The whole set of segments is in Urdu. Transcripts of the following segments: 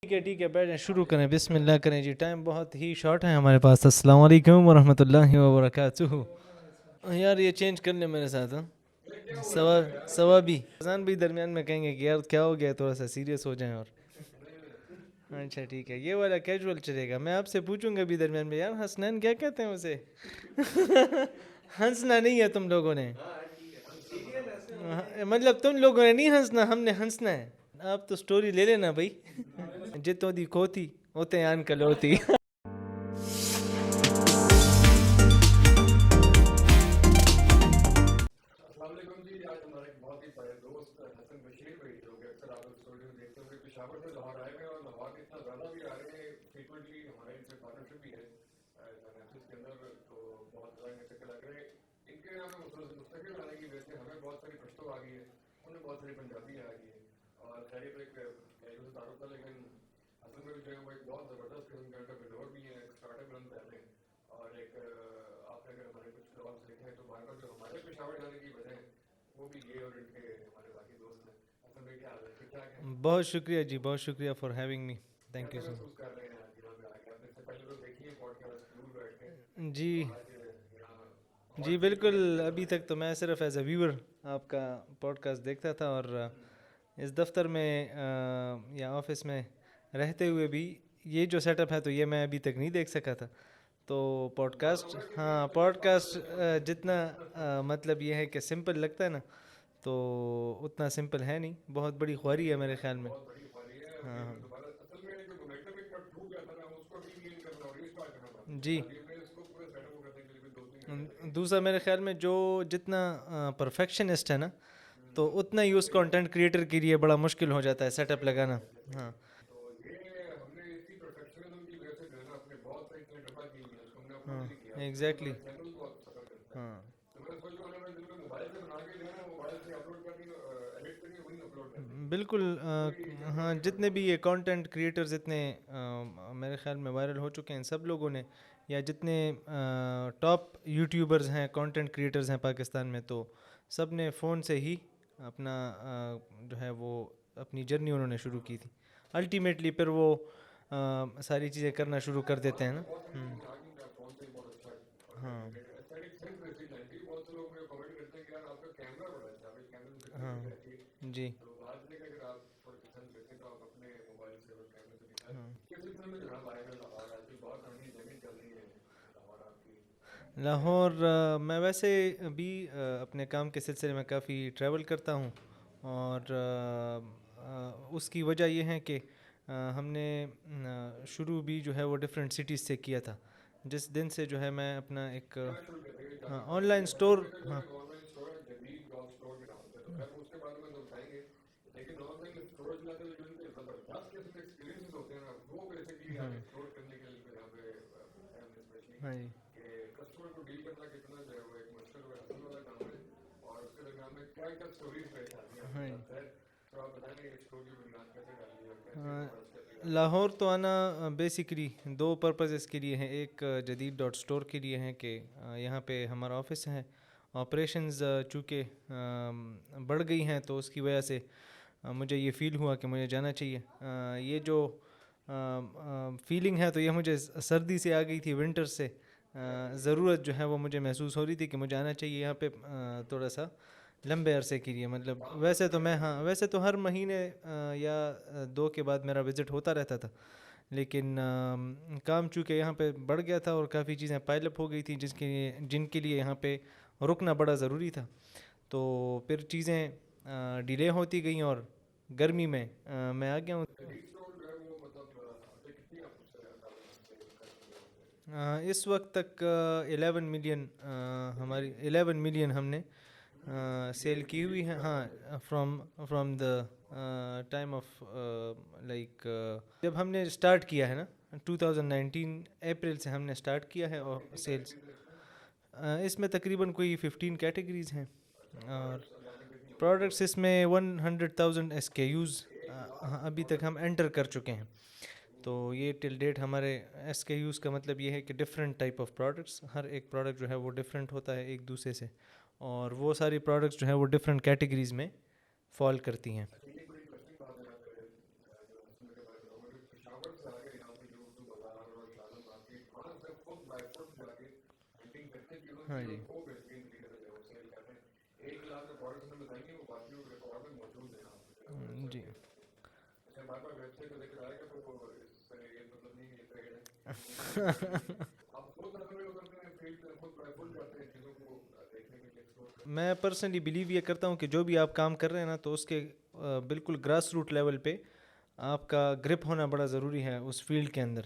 ٹھیک ہے بیٹھیں شروع کریں. بسم اللہ کریں جی. ٹائم بہت ہی شارٹ ہے ہمارے پاس. السلام علیکم ورحمۃ اللہ وبرکاتہ. یار یہ چینج کر لیں میرے ساتھ. سوا بھی اذان بھی درمیان میں کہیں گے کہ یار کیا ہو گیا, تھوڑا سا سیریس ہو جائیں. اور اچھا ٹھیک ہے, یہ والا کیجول چلے گا. میں آپ سے پوچھوں گا بھی درمیان میں, یار حسنین کیا کہتے ہیں اسے؟ ہنسنا نہیں ہے تم لوگوں نے, مطلب تم لوگوں نے نہیں ہنسنا, ہم نے ہنسنا ہے. آپ تو سٹوری لے لینا بھائی. جتوں دی کھوتی ہوتے آن کلوتی. السلام علیکم جی. آج ہمارے ایک بہت ہی پیارے دوست حسن بشیر بھائی جو کہ اکثر آپ لوگ اسٹوڈیو میں دیکھتے ہوں گے, پشاور سے لاہور آئے ہوئے, اور لاہور کے اتنا زیادہ بھی آ رہے ہیں فریکوینٹلی. ہمارے ان سے پارٹنرشپ بھی ہے فائنینسز کے اندر, تو بہت زیادہ ان سے لگ رہے ہیں. ان کے یہاں پہ مستقل آنے کی وجہ سے ہمیں بہت ساری پشتو آ گئی ہے, انہیں بہت ساری پنجابی آ گئی ہے, اور خیریت ایک تعارف تھا. لیکن حسن بھائی جو ہے وہ ایک بہت زبردست قسم کا انٹرپرینور بھی ہے, ایک اسٹارٹ اپ رن کر رہے ہیں, اور ایک آپ نے اگر ہمارے کچھ کلابس دیکھے ہیں تو بار بار جو ہمارے پشاور جانے کی وجہ ہے وہ بھی یہ, اور ان کے ہمارے باقی دوست ہیں. حسن بھائی کیا حال ہے, ٹھیک ٹھاک ہیں؟ بہت شکریہ جی, بہت شکریہ for having me. Thank you کیسے سو محسوس کر رہے ہیں آج یہاں پہ آ کے؟ آپ نے اس سے پہلے تو دیکھی ہے پوڈ کاسٹ دور بیٹھ کے, مچ. جی تو آج یہاں جی ہاٹ سیٹ پہ بیٹھ بالکل. کے ابھی ہمیں تک تو میں صرف ایز اے ویور آپ کا پوڈ کاسٹ دیکھتا تھا, اور اس دفتر میں یا آفس میں رہتے ہوئے بھی یہ جو سیٹ اپ ہے تو یہ میں ابھی تک نہیں دیکھ سکا تھا. تو پوڈ کاسٹ, ہاں پوڈ کاسٹ جتنا مطلب یہ ہے کہ سمپل لگتا ہے نا, تو اتنا سمپل ہے نہیں. بہت بڑی خواری ہے میرے خیال میں. بہت بڑی خواری ہے, اور یہ ہاں جو دوبارہ اصل میں جو مومنٹم ایک بار ٹوٹ گیا تھا نا, اس کو ری گین کرنا اور ریسٹارٹ کرنا پڑا. جی. ابھی ہمیں اس کو پورے سیٹ اپ کرنے کے لیے بھی 2-3 گھنٹے لگے. دوسرا میرے خیال میں جو جتنا پرفیکشنسٹ ہے نا, تو اتنا ہی اس کنٹینٹ کریٹر کے لیے بڑا مشکل ہو جاتا ہے سیٹ اپ لگانا. ہاں تو یہ ہم نے اسی پرفیکشنزم کی وجہ سے جو ہے نا اپنے بہت ساری چیزیں ڈبا کی ہوئی ہیں, اس کو ہم نے اپلوڈ ہاں نہیں کیا. اس میں ایگزیکٹلی. ہمارا چینل بہت سفر کرتا ہے. ہاں تو میں سوچ رہا ہوں میں دن میں موبائل سے بنا کے جو ہے نا موبائل سے اپلوڈ کرنی, ایڈٹ کرنی, وہیں اپلوڈ کر دیں. بالکل. کوئی جھگڑا ہاں نہیں جتنے کرنا بھی پڑتا. یہ کانٹینٹ کریٹرز اتنے میرے خیال میں وائرل ہو چکے ہیں, سب لوگوں نے, یا جتنے ٹاپ یوٹیوبرز ہیں, کانٹینٹ کریٹرز ہیں پاکستان میں, تو سب نے فون سے ہی اپنا جو ہے وہ اپنی جرنی انہوں نے شروع کی تھی. الٹیمیٹلی پھر وہ ساری چیزیں کرنا شروع کر دیتے ہیں نا. بہت ساری چیزیں آ گئی ہیں, فون سے بہت اچھا ہاں ایستھیٹک سینس ایسی لگتی ہے. بہت سے لوگ مجھے کمنٹ کرتے ہیں کہ یار آپ کا کیمرہ بڑا اچھا ہے, کیمرے سے ہاں پکچر اچھی ہے. جی. تو بات یہ ہے کہ اگر آپ تھوڑی پسند کرتے ہیں تو آپ اپنے موبائل سے اور کیمرے سے دکھائیں. ہاں کس سلسلے میں جو ہے آئے گا لاہور آج کل بہت ٹھنڈی جگہ چل رہی ہے لاہور آپ کی؟ لاہور میں ویسے بھی اپنے کام کے سلسلے میں کافی ٹریول کرتا ہوں, اور اس کی وجہ یہ ہے کہ ہم نے شروع بھی جو ہے وہ ڈفرینٹ سٹیز سے کیا تھا. جس دن سے جو ہے میں اپنا ایک کہاں شروع کیا تھا یہ جاننا آن چاہوں گا. لائن یہ حسن اسٹور. بھائی کا جو ہے ہاں نا ایک آن لائن اسٹور ہے, جدید ڈاگ اسٹور کے نام سے, تو خیر اس کے بارے میں تو بتائیں گے. لیکن آن لائن اسٹور چلاتے ہوئے جو ان کے زبردست قسم کے ایکسپیرینسز ہوتے ہیں نا, وہ بیسکلی آپ ایکسپلور کرنے کے لیے یہاں پہ اسپیشلی ہاں جی. کہ کسٹمر کو ڈیل کرنا کتنا جو ہے وہ ایک مشکل و حسن والا کام ہے, اور اس کے درمیان میں کیا کیا اسٹوریز پیش آتی ہیں آپ کے ساتھ. خیر تو آپ بتائیں گے اسٹور کی بنیاد کیسے ڈالی اور کیسے ہمارا اسٹیپ لیا. لاہور تو آنا بیسکلی دو پرپزز کے لیے ہے. ایک جدید ڈاٹ اسٹور کے لیے ہے کہ یہاں پہ ہمارا آفس ہے. آپریشنز چونکہ بڑھ گئی ہیں تو اس کی وجہ سے مجھے یہ فیل ہوا کہ مجھے جانا چاہیے. یہ جو فیلنگ ہے تو یہ مجھے سردی سے آ گئی تھی, ونٹر سے. ضرورت جو ہے وہ مجھے محسوس ہو رہی تھی کہ مجھے آنا چاہیے یہاں پہ تھوڑا سا لمبے عرصے کے لیے. مطلب ویسے تو میں, ہاں ویسے تو ہر مہینے یا 2 کے بعد میرا وزٹ ہوتا رہتا تھا, لیکن کام چونکہ یہاں پہ بڑھ گیا تھا اور کافی چیزیں پائل اپ ہو گئی تھیں جن کے لیے یہاں پہ رکنا بڑا ضروری تھا. تو پھر چیزیں ڈیلے ہوتی گئیں, اور گرمی میں میں آ گیا ہوں. جدید اسٹور جو ہے وہ مطلب آپ نے کتنی آپ اس سے اس وقت تک 11 ملین ہماری 11 ملین ہم نے سیل کی ہوئی ہے. ہاں from the time of like جب ہم نے اسٹارٹ کیا ہے نا 2019 اپریل سے ہم نے اسٹارٹ کیا ہے. اور سیلس اس میں تقریباً کوئی 15 کیٹیگریز ہیں, اور پروڈکٹس اس میں 100,000 SKUs ابھی تک ہم انٹر کر چکے ہیں. تو یہ ٹل ڈیٹ ہمارے SKUs کا مطلب یہ ہے کہ ڈفرینٹ ٹائپ آف پروڈکٹس, ہر ایک پروڈکٹ جو ہے وہ ڈفرینٹ ہوتا ہے ایک دوسرے سے, اور وہ ساری پروڈکٹس جو ہے وہ ڈفرینٹ کیٹیگریز میں فال کرتی ہیں. سے چیزوں ہاں کی جی وہ بہترین طریقے سے وہ سیل کر رہے ہیں. 1 لاکھ جو پروڈکٹس ہمیں بتائیں گے وہ باقی ریکارڈ میں موجود ہیں آپ جی. اچھا ہمارے پاس ویب سائٹ کا ذکر آئے گا تو اس کا یہ مطلب نہیں کہ یہ ٹریڈ ہے. آپ خود نظر کرتے ہیں فیلڈ خود خود جاتے ہیں چیزوں کو دیکھنے کے لیے ایکسپلور کرتے میں پرسنلی بلیو یہ کرتا ہوں کہ جو بھی آپ کام کر رہے ہیں نا تو اس کے بالکل گراس روٹ لیول پہ آپ کا گرپ ہونا بڑا ضروری ہے اس فیلڈ کے اندر.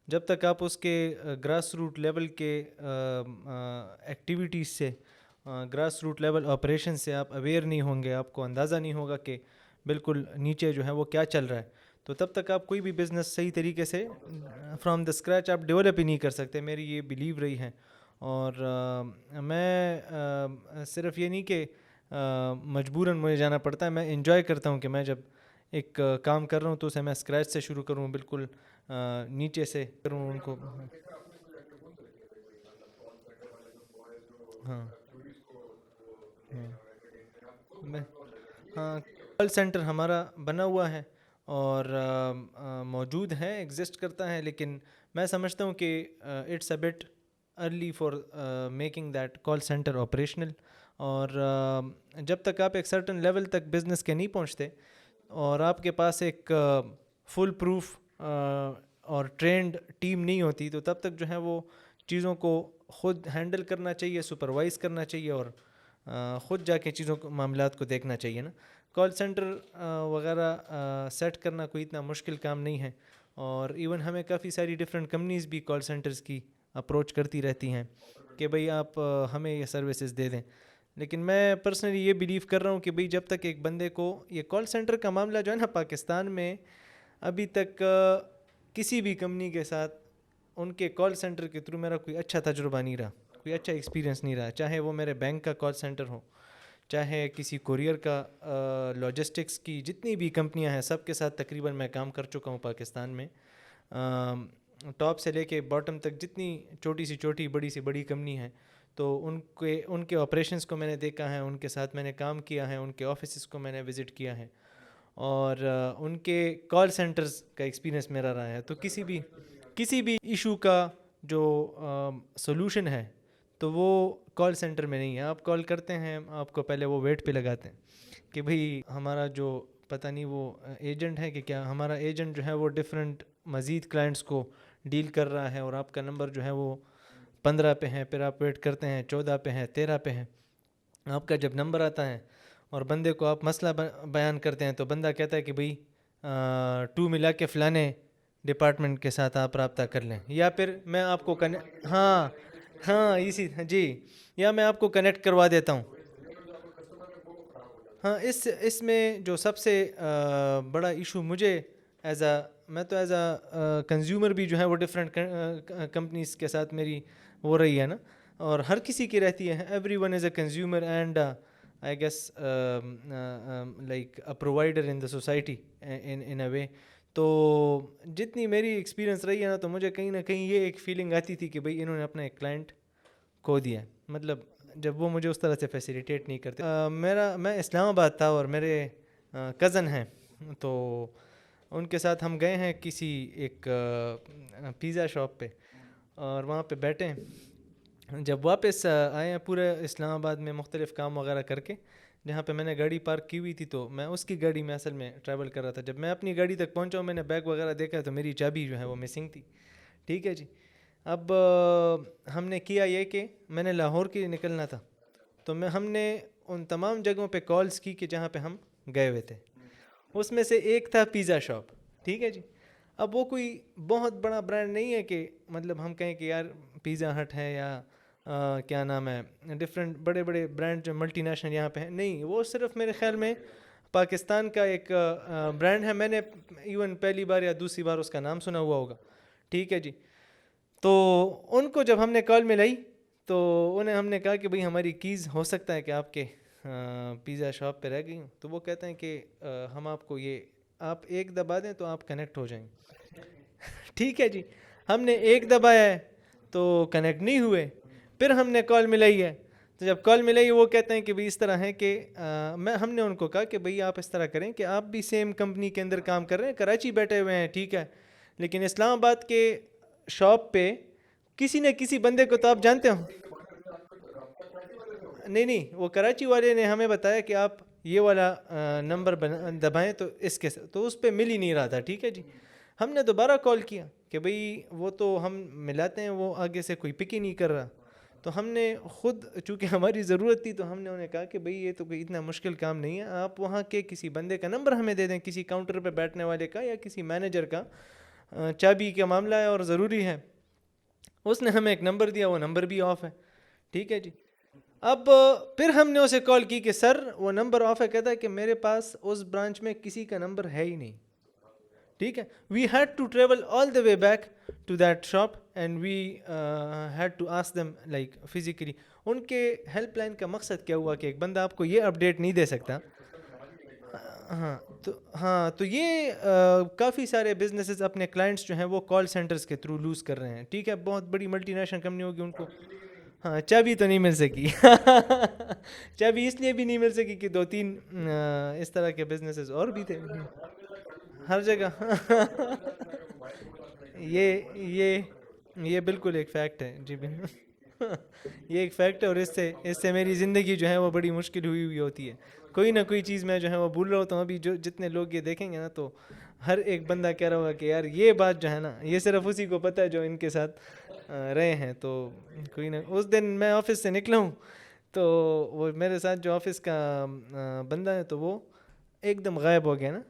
جب تک آپ اس کے گراس روٹ لیول کے ایکٹیویٹیز سے گراس روٹ لیول آپریشن سے آپ اویئر نہیں ہوں گے, آپ کو اندازہ نہیں ہوگا کہ بالکل نیچے جو ہے وہ کیا چل رہا ہے, تو تب تک آپ کوئی بھی بزنس صحیح طریقے سے فرام دا اسکریچ آپ ڈیولپ ہی نہیں کر سکتے. میری یہ بلیو رہی ہے. اور میں صرف یہ نہیں کہ مجبوراً مجھے جانا پڑتا ہے, میں انجوائے کرتا ہوں کہ میں جب ایک کام کر رہا ہوں تو اسے میں اسکریچ سے شروع کروں, بالکل نیچے سے کروں ان کو. ہاں ہاں کال سینٹر ہمارا بنا ہوا ہے اور موجود ہے, ایگزسٹ کرتا ہے, لیکن میں سمجھتا ہوں کہ it's a bit early for making that call centre operational. اور جب تک آپ ایک سرٹن لیول تک بزنس کے نہیں پہنچتے اور آپ کے پاس ایک فل پروف اور ٹرینڈ ٹیم نہیں ہوتی تو تب تک جو ہے وہ چیزوں کو خود ہینڈل کرنا چاہیے, سپروائز کرنا چاہیے اور خود جا کے چیزوں کو معاملات کو دیکھنا چاہیے نا. کال سینٹر وغیرہ سیٹ کرنا کوئی اتنا مشکل کام نہیں ہے, اور ایون ہمیں کافی ساری ڈفرینٹ کمپنیز بھی کال سینٹرز کی اپروچ کرتی رہتی ہیں کہ بھئی آپ ہمیں یہ سروسز دے دیں. لیکن میں پرسنلی یہ بلیو کر رہا ہوں کہ بھئی جب تک ایک بندے کو یہ کال سینٹر کا معاملہ جو ہے نا پاکستان میں ابھی تک کسی بھی کمپنی کے ساتھ ان کے کال سینٹر کے تھرو میرا کوئی اچھا تجربہ نہیں رہا, کوئی اچھا ایکسپیرینس نہیں رہا, چاہے وہ میرے بینک کا کال سینٹر ہو, چاہے کسی کوریئر کا, لاجسٹکس کی جتنی بھی کمپنیاں ہیں سب کے ساتھ تقریباً میں کام کر چکا ہوں پاکستان میں. ٹاپ سے لے کے باٹم تک جتنی چھوٹی سی چھوٹی بڑی سی بڑی کمپنی ہیں تو ان کے آپریشنس کو میں نے دیکھا ہے, ان کے ساتھ میں نے کام کیا ہے, ان کے آفیسز کو میں نے وزٹ کیا ہے, اور ان کے کال سینٹرز کا ایکسپیرینس میرا رہا ہے. تو کسی بھی ایشو کا جو سولوشن ہے تو وہ کال سینٹر میں نہیں ہے. آپ کال کرتے ہیں, آپ کو پہلے وہ ویٹ پہ لگاتے ہیں کہ بھئی ہمارا جو پتہ نہیں وہ ایجنٹ ہے کہ کیا, ہمارا ایجنٹ جو ہے وہ ڈفرینٹ مزید کلائنٹس کو ڈیل کر رہا ہے اور آپ کا نمبر جو ہے وہ 15 پہ ہے, پھر آپ ویٹ کرتے ہیں 14 پہ ہے, 13 پہ ہے. آپ کا جب نمبر آتا ہے اور بندے کو آپ مسئلہ بیان کرتے ہیں تو بندہ کہتا ہے کہ بھئی 2 ملا کے فلانے ڈپارٹمنٹ کے ساتھ آپ رابطہ کر لیں, یا پھر میں آپ کو یا میں آپ کو کنیکٹ کروا دیتا ہوں. ہاں اس میں جو سب سے بڑا ایشو مجھے میں تو ایز اے کنزیومر بھی جو ہے وہ ڈفرینٹ کمپنیز کے ساتھ میری وہ رہی ہے نا, اور ہر کسی کی رہتی ہے. Everyone is a consumer and I guess like a provider in the society in a way. تو جتنی میری ایکسپیرینس رہی ہے نا تو مجھے کہیں نہ کہیں یہ ایک فیلنگ آتی تھی کہ بھئی انہوں نے اپنا ایک کلائنٹ کھو دیا, مطلب جب وہ مجھے اس طرح سے فیسیلیٹیٹ نہیں کرتے. میں اسلام آباد تھا اور میرے کزن ہیں, تو ان کے ساتھ ہم گئے ہیں کسی ایک پیزا شاپ پہ اور وہاں پہ بیٹھے ہیں. جب واپس آئے ہیں پورے اسلام آباد میں مختلف کام وغیرہ کر کے, جہاں پہ میں نے گاڑی پارک کی ہوئی تھی تو میں اس کی گاڑی میں اصل میں ٹریول کر رہا تھا. جب میں اپنی گاڑی تک پہنچا ہوں میں نے بیگ وغیرہ دیکھا تو میری چابی جو ہے وہ مسنگ تھی. ٹھیک ہے جی. اب ہم نے کیا یہ کہ میں نے لاہور کے لیے نکلنا تھا, تو ہم نے ان تمام جگہوں پہ کالز کی کہ جہاں پہ ہم گئے ہوئے تھے. اس میں سے ایک تھا پیزا شاپ. ٹھیک ہے جی. اب وہ کوئی بہت بڑا برانڈ نہیں ہے کہ مطلب ہم کہیں کہ یار پیزا ہٹ ہے یا کیا نام ہے ڈفرینٹ بڑے بڑے برانڈ جو ملٹی نیشنل یہاں پہ ہیں, نہیں, وہ صرف میرے خیال میں پاکستان کا ایک برانڈ ہے. میں نے ایون پہلی بار یا دوسری بار اس کا نام سنا ہوا ہوگا. ٹھیک ہے جی. تو ان کو جب ہم نے کال ملائی تو انہیں ہم نے کہا کہ بھئی ہماری کیز ہو سکتا ہے کہ آپ کے پیزا شاپ پہ رہ گئی ہوں. تو وہ کہتے ہیں کہ ہم آپ کو یہ آپ ایک دبا دیں تو آپ کنیکٹ ہو جائیں گے. ٹھیک ہے جی. ہم نے ایک دبایا ہے تو کنیکٹ نہیں ہوئے. پھر ہم نے کال ملائی ہے, تو جب کال ملائی وہ کہتے ہیں کہ بھئی اس طرح ہے کہ ہم نے ان کو کہا کہ بھئی آپ اس طرح کریں کہ آپ بھی سیم کمپنی کے اندر کام کر رہے ہیں, کراچی بیٹھے ہوئے ہیں, ٹھیک ہے, لیکن اسلام آباد کے شاپ پہ کسی نہ کسی بندے کو تو آپ جانتے ہو. نہیں نہیں وہ کراچی والے نے ہمیں بتایا کہ آپ یہ والا نمبر دبائیں تو اس کے تو اس پہ مل ہی نہیں رہا تھا. ٹھیک ہے جی, ہم نے دوبارہ کال کیا کہ بھئی وہ تو ہم ملاتے ہیں, وہ آگے سے کوئی پک ہی نہیں کر رہا. تو ہم نے خود, چونکہ ہماری ضرورت تھی, تو ہم نے انہیں کہا کہ بھئی یہ تو کوئی اتنا مشکل کام نہیں ہے, آپ وہاں کے کسی بندے کا نمبر ہمیں دے دیں, کسی کاؤنٹر پہ بیٹھنے والے کا یا کسی مینیجر کا, چابی کا معاملہ ہے اور ضروری ہے. اس نے ہمیں ایک نمبر دیا, وہ نمبر بھی آف ہے. ٹھیک ہے جی, اب پھر ہم نے اسے کال کی کہ سر وہ نمبر آف ہے. کہتا ہے کہ میرے پاس اس برانچ میں کسی کا نمبر ہے ہی نہیں. ٹھیک ہے, we had to travel all the way back to that shop and we had to ask them like physically. ان کے ہیلپ لائن کا مقصد کیا ہوا کہ ایک بندہ آپ کو یہ اپڈیٹ نہیں دے سکتا. ہاں تو یہ کافی سارے بزنسز اپنے کلائنٹس جو ہیں وہ کال سینٹرز کے تھرو لوز کر رہے ہیں. ٹھیک ہے, بہت بڑی ملٹی نیشنل کمپنی ہوگی, ان کو ہاں چابی تو نہیں مل سکی. چابی اس لیے بھی نہیں مل سکی کہ 2-3 اس طرح کے بزنسز اور بھی تھے ہر جگہ. یہ بالکل ایک فیکٹ ہے جی, بالکل یہ ایک فیکٹ ہے, اور اس سے میری زندگی جو ہے وہ بڑی مشکل ہوئی ہوتی ہے. کوئی نہ کوئی چیز میں جو ہے وہ بھول رہا ہوتا ہوں. ابھی جو جتنے لوگ یہ دیکھیں گے نا, تو ہر ایک بندہ کہہ رہا ہوگا کہ یار یہ بات جو ہے نا, یہ صرف اسی کو پتہ ہے جو ان کے ساتھ رہے ہیں. تو کوئی نہ, اس دن میں آفس سے نکلا ہوں تو وہ میرے ساتھ جو آفس کا بندہ ہے تو وہ ایک دم غائب ہو گیا نا.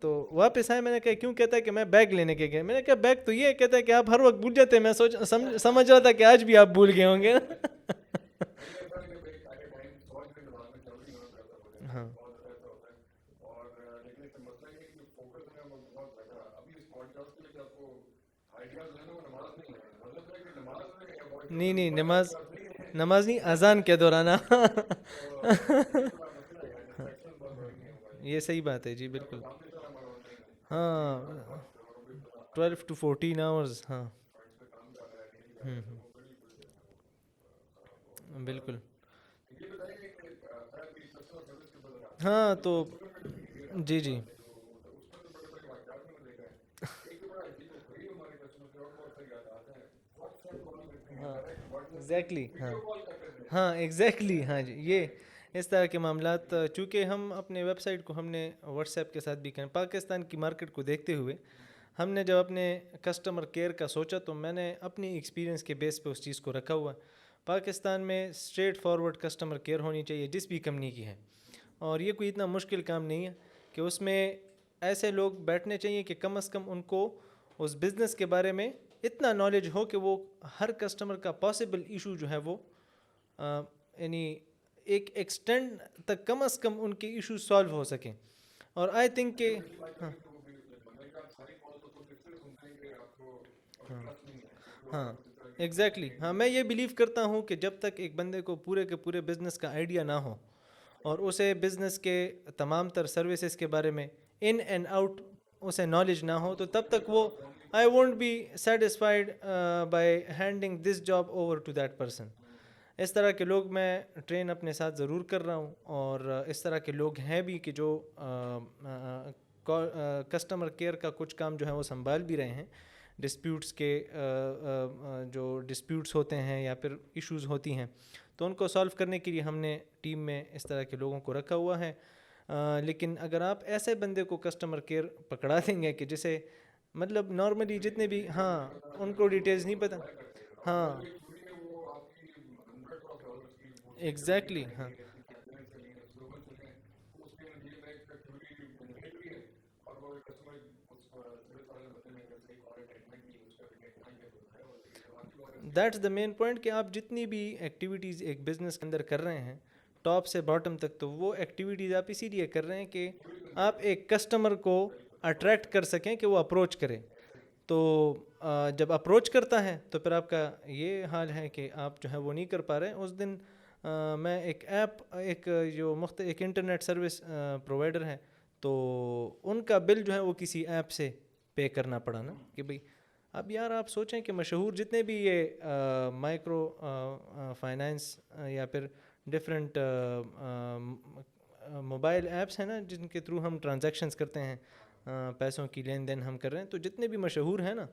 تو واپس آئے, میں نے کہا کیوں؟ کہتا ہے کہ میں بیگ لینے کے گیا. میں نے کہا بیگ تو یہ کہتا ہے کہ آپ ہر وقت بھول جاتے ہیں. میں سمجھ رہا تھا کہ آج بھی آپ بھول گئے ہوں گے. ہاں نہیں نہیں, نماز نہیں, اذان کے دوران. یہ صحیح بات ہے جی, بالکل. ہاں 12 to 14 hours. ہاں بالکل. ہاں تو جی جی ایگزیکٹلی. ہاں ایگزیکٹلی. ہاں جی, یہ اس طرح کے معاملات, چونکہ ہم اپنے ویب سائٹ کو ہم نے واٹس ایپ کے ساتھ بھی کریں, پاکستان کی مارکیٹ کو دیکھتے ہوئے ہم نے جب اپنے کسٹمر کیئر کا سوچا تو میں نے اپنی ایکسپیرینس کے بیس پہ اس چیز کو رکھا ہوا. پاکستان میں اسٹریٹ فارورڈ کسٹمر کیئر ہونی چاہیے جس بھی کمپنی کی ہے, اور یہ کوئی اتنا مشکل کام نہیں ہے کہ اس میں ایسے لوگ بیٹھنے چاہیے کہ کم از کم ان کو اس بزنس کے بارے میں اتنا نالج ہو کہ وہ ہر کسٹمر کا پاسبل ایشو جو ہے وہ یعنی ایک ایکسٹینڈ تک کم از کم ان کے ایشو سالو ہو سکیں. اور آئی تھنک کہ ہاں ایگزیکٹلی. ہاں میں یہ بلیو کرتا ہوں کہ جب تک ایک بندے کو پورے کے پورے بزنس کا آئیڈیا نہ ہو اور اسے بزنس کے تمام تر سروسز کے بارے میں ان اینڈ آؤٹ اسے نالج نہ ہو, تو تب تک وہ I won't be satisfied by handing this job over to that person. اس طرح کے لوگ میں ٹرین اپنے ساتھ ضرور کر رہا ہوں, اور اس طرح کے لوگ ہیں بھی کہ جو کسٹمر کیئر کا کچھ کام جو ہے وہ سنبھال بھی رہے ہیں. ڈسپیوٹس کے جو ڈسپیوٹس ہوتے ہیں یا پھر ایشوز ہوتی ہیں تو ان کو سالو کرنے کے لیے ہم نے ٹیم میں اس طرح کے لوگوں کو رکھا ہوا ہے. لیکن اگر آپ ایسے بندے کو کسٹمر کیئر پکڑا دیں گے کہ جسے مطلب نارملی جتنے بھی, ہاں ان کو ڈیٹیلز نہیں پتہ. ہاں ایگزیکٹلی. ہاں دیٹس دا مین پوائنٹ کہ آپ جتنی بھی ایکٹیویٹیز ایک بزنس کے اندر کر رہے ہیں ٹاپ سے باٹم تک, تو وہ ایکٹیویٹیز آپ اسی لیے کر رہے ہیں کہ آپ ایک کسٹمر کو اٹریکٹ کر سکیں کہ وہ اپروچ کرے. تو جب اپروچ کرتا ہے تو پھر آپ کا یہ حال ہے کہ آپ جو ہے وہ نہیں کر پا رہے. اس دن میں ایک ایپ, ایک جو ایک انٹرنیٹ سروس پرووائڈر ہے, تو ان کا بل جو ہے وہ کسی ایپ سے پے کرنا پڑا نا. کہ بھئی اب یار آپ سوچیں کہ مشہور جتنے بھی یہ مائکرو فائنانس یا پھر ڈفرینٹ موبائل ایپس ہیں نا جن کے تھرو ہم ٹرانزیکشنز کرتے ہیں, پیسوں کی لین دین ہم کر رہے ہیں, تو جتنے بھی مشہور ہیں نا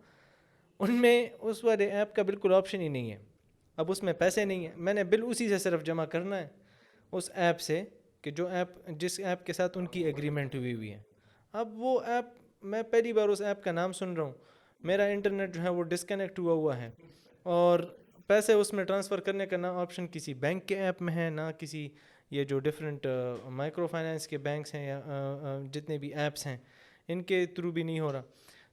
ان میں اس والے ایپ کا بالکل آپشن ہی نہیں ہے. اب اس میں پیسے نہیں ہیں, میں نے بل اسی سے صرف جمع کرنا ہے, اس ایپ سے کہ جس ایپ کے ساتھ ان کی ایگریمنٹ ہوئی ہے. اب وہ ایپ میں پہلی بار اس ایپ کا نام سن رہا ہوں, میرا انٹرنیٹ جو ہے وہ ڈسکنیکٹ ہوا ہے, اور پیسے اس میں ٹرانسفر کرنے کا نہ آپشن کسی بینک کے ایپ میں ہے, نہ کسی یہ جو ڈفرینٹ مائکرو فائنانس کے بینکس ہیں یا جتنے بھی ایپس ہیں ان کے تھرو بھی نہیں ہو رہا.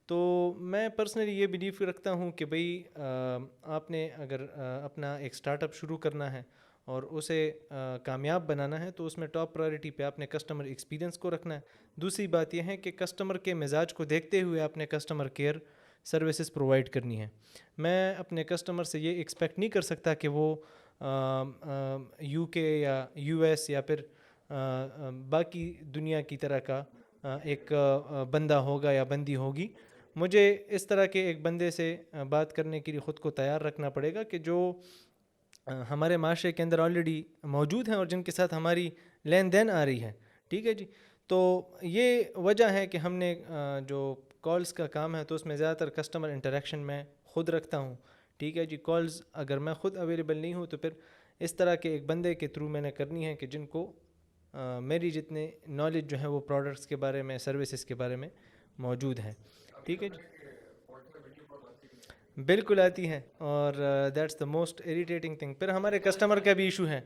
تو میں پرسنلی یہ بلیو رکھتا ہوں کہ بھئی آپ نے اگر اپنا ایک اسٹارٹ اپ شروع کرنا ہے اور اسے کامیاب بنانا ہے تو اس میں ٹاپ پرائرٹی پہ آپ نے کسٹمر ایکسپیرینس کو رکھنا ہے. دوسری بات یہ ہے کہ کسٹمر کے مزاج کو دیکھتے ہوئے آپ نے کسٹمر کیئر سروسز پرووائڈ کرنی ہے. میں اپنے کسٹمر سے یہ ایکسپیکٹ نہیں کر سکتا کہ وہ یو کے یا یو ایس یا پھر باقی دنیا کی طرح کا ایک بندہ ہوگا یا بندی ہوگی. مجھے اس طرح کے ایک بندے سے بات کرنے کے لیے خود کو تیار رکھنا پڑے گا کہ جو ہمارے معاشرے کے اندر آلریڈی موجود ہیں اور جن کے ساتھ ہماری لین دین آ رہی ہے. ٹھیک ہے جی. تو یہ وجہ ہے کہ ہم نے جو کالز کا کام ہے تو اس میں زیادہ تر کسٹمر انٹریکشن میں خود رکھتا ہوں. ٹھیک ہے جی. کالز اگر میں خود اویلیبل نہیں ہوں تو پھر اس طرح کے ایک بندے کے تھرو میں نے کرنی ہے کہ جن کو میری جتنے نالج جو ہے وہ پروڈکٹس کے بارے میں, سروسز کے بارے میں موجود ہے. ٹھیک ہے جی. بالکل آتی ہے, اور that's the most irritating thing. پھر ہمارے کسٹمر کا بھی ایشو ہے.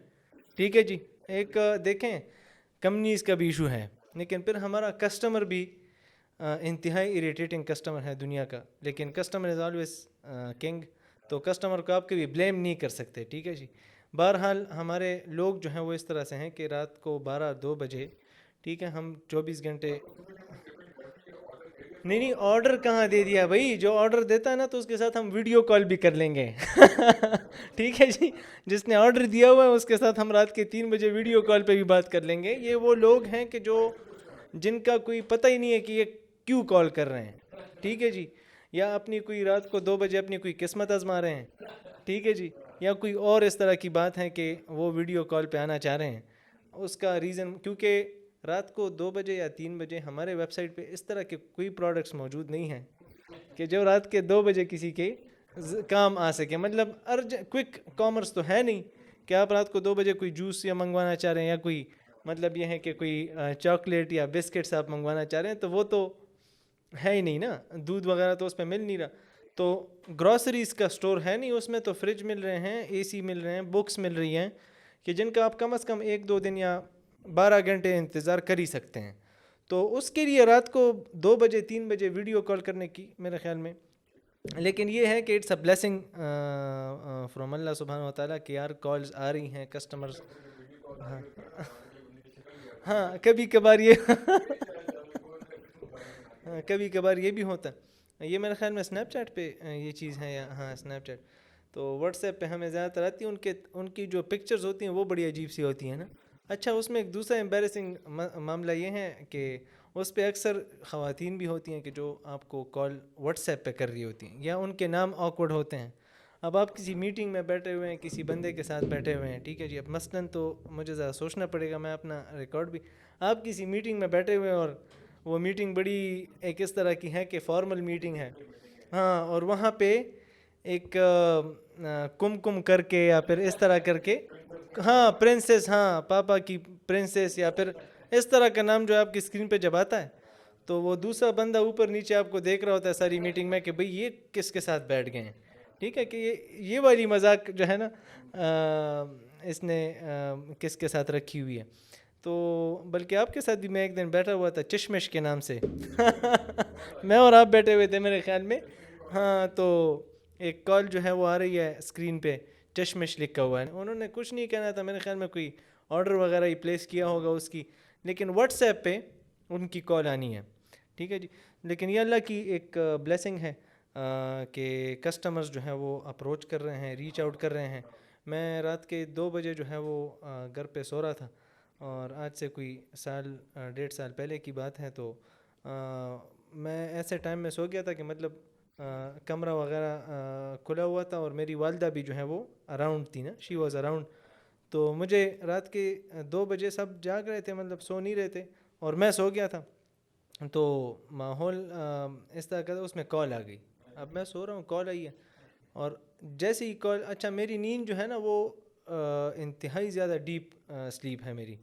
ٹھیک ہے جی. ایک دیکھیں کمپنیز کا بھی ایشو ہے, لیکن پھر ہمارا کسٹمر بھی انتہائی اریٹیٹنگ کسٹمر ہے دنیا کا. لیکن کسٹمر از آلویز کنگ, تو کسٹمر کو آپ کبھی بلیم نہیں کر سکتے. ٹھیک ہے جی. بہرحال ہمارے لوگ جو ہیں وہ اس طرح سے ہیں کہ رات کو 12-2 بجے, ٹھیک ہے, ہم 24 گھنٹے نہیں آرڈر کہاں دے دیا بھائی. جو آرڈر دیتا ہے نا تو اس کے ساتھ ہم ویڈیو کال بھی کر لیں گے. ٹھیک ہے جی. جس نے آرڈر دیا ہوا ہے اس کے ساتھ ہم رات کے 3 بجے ویڈیو کال پہ بھی بات کر لیں گے. یہ وہ لوگ ہیں کہ جن کا کوئی پتہ ہی نہیں ہے کہ یہ کیوں کال کر رہے ہیں. ٹھیک ہے جی. یا اپنی کوئی رات کو 2 بجے اپنی کوئی قسمت آزما رہے ہیں. ٹھیک ہے جی. یا کوئی اور اس طرح کی بات ہے کہ وہ ویڈیو کال پہ آنا چاہ رہے ہیں. اس کا ریزن کیونکہ رات کو 2 بجے یا 3 بجے ہمارے ویب سائٹ پہ اس طرح کے کوئی پروڈکٹس موجود نہیں ہیں کہ جو رات کے 2 بجے کسی کے کام آ سکے. مطلب کوئک کامرس تو ہے نہیں کہ آپ رات کو 2 بجے کوئی جوس یا منگوانا چاہ رہے ہیں, یا کوئی مطلب یہ ہے کہ کوئی چاکلیٹ یا بسکٹس آپ منگوانا چاہ رہے ہیں, تو وہ تو ہے ہی نہیں نا. دودھ وغیرہ تو اس پہ مل نہیں رہا. تو گروسریز کا سٹور ہے نہیں, اس میں تو فریج مل رہے ہیں, اے سی مل رہے ہیں, بکس مل رہی ہیں کہ جن کا آپ کم از کم 1-2 دن یا 12 گھنٹے انتظار کر ہی سکتے ہیں. تو اس کے لیے رات کو 2 بجے 3 بجے ویڈیو کال کرنے کی میرے خیال میں, لیکن یہ ہے کہ اٹس اے بلیسنگ فرام اللہ سبحانہ و تعالیٰ کہ یار کالز آ رہی ہیں کسٹمرز. ہاں کبھی کبھار کبھی کبھار یہ بھی ہوتا ہے. یہ میرے خیال میں اسنیپ چیٹ پہ یہ چیز ہے, یا ہاں اسنیپ چیٹ. تو واٹس ایپ پہ ہمیں زیادہ تر آتی ہے, ان کی جو پکچرز ہوتی ہیں وہ بڑی عجیب سی ہوتی ہیں نا. اچھا, اس میں ایک دوسرا امبیرسنگ معاملہ یہ ہے کہ اس پہ اکثر خواتین بھی ہوتی ہیں کہ جو آپ کو کال واٹس ایپ پہ کر رہی ہوتی ہیں, یا ان کے نام آکورڈ ہوتے ہیں. اب آپ کسی میٹنگ میں بیٹھے ہوئے ہیں, کسی بندے کے ساتھ بیٹھے ہوئے ہیں, ٹھیک ہے جی. اب مثلاً تو مجھے ذرا سوچنا پڑے گا, میں اپنا ریکارڈ بھی, آپ کسی میٹنگ میں بیٹھے ہوئے ہیں اور وہ میٹنگ بڑی ایک اس طرح کی ہے کہ فارمل میٹنگ ہے, ہاں, اور وہاں پہ ایک کم کر کے یا پھر اس طرح کر کے, ہاں پرنسس, ہاں پاپا کی پرنسس, یا پھر اس طرح کا نام جو آپ کی اسکرین پہ جب آتا ہے تو وہ دوسرا بندہ اوپر نیچے آپ کو دیکھ رہا ہوتا ہے ساری میٹنگ میں کہ بھئی یہ کس کے ساتھ بیٹھ گئے ہیں. ٹھیک ہے, کہ یہ والی مذاق جو ہے نا اس نے کس کے ساتھ رکھی ہوئی ہے. تو بلکہ آپ کے ساتھ بھی میں ایک دن بیٹھا ہوا تھا چشمش کے نام سے. میں اور آپ بیٹھے ہوئے تھے میرے خیال میں, ہاں. تو ایک کال جو ہے وہ آ رہی ہے اسکرین پہ, چشمش لکھا ہوا ہے. انہوں نے کچھ نہیں کہنا تھا, میرے خیال میں کوئی آرڈر وغیرہ ہی پلیس کیا ہوگا اس کی, لیکن واٹس ایپ پہ ان کی کال آنی ہے. ٹھیک ہے جی. لیکن یہ اللہ کی ایک بلیسنگ ہے کہ کسٹمرز جو ہیں وہ اپروچ کر رہے ہیں, ریچ آؤٹ کر رہے ہیں. میں رات کے 2 بجے جو ہے وہ گھر پہ سو رہا تھا, اور آج سے کوئی 1.5 سال پہلے کی بات ہے. تو میں ایسے ٹائم میں سو گیا تھا کہ مطلب کمرہ وغیرہ کھلا ہوا تھا, اور میری والدہ بھی جو ہے وہ اراؤنڈ تھی نا, شی واز اراؤنڈ. تو مجھے رات کے 2 بجے سب جاگ رہے تھے, مطلب سو نہیں رہے تھے, اور میں سو گیا تھا. تو ماحول اس طرح کا, اس میں کال آ گئی. اب میں سو رہا ہوں, کال آئی ہے, اور جیسے ہی کال, اچھا میری نیند جو ہے نا وہ انتہائی زیادہ ڈیپ سلیپ ہے میری.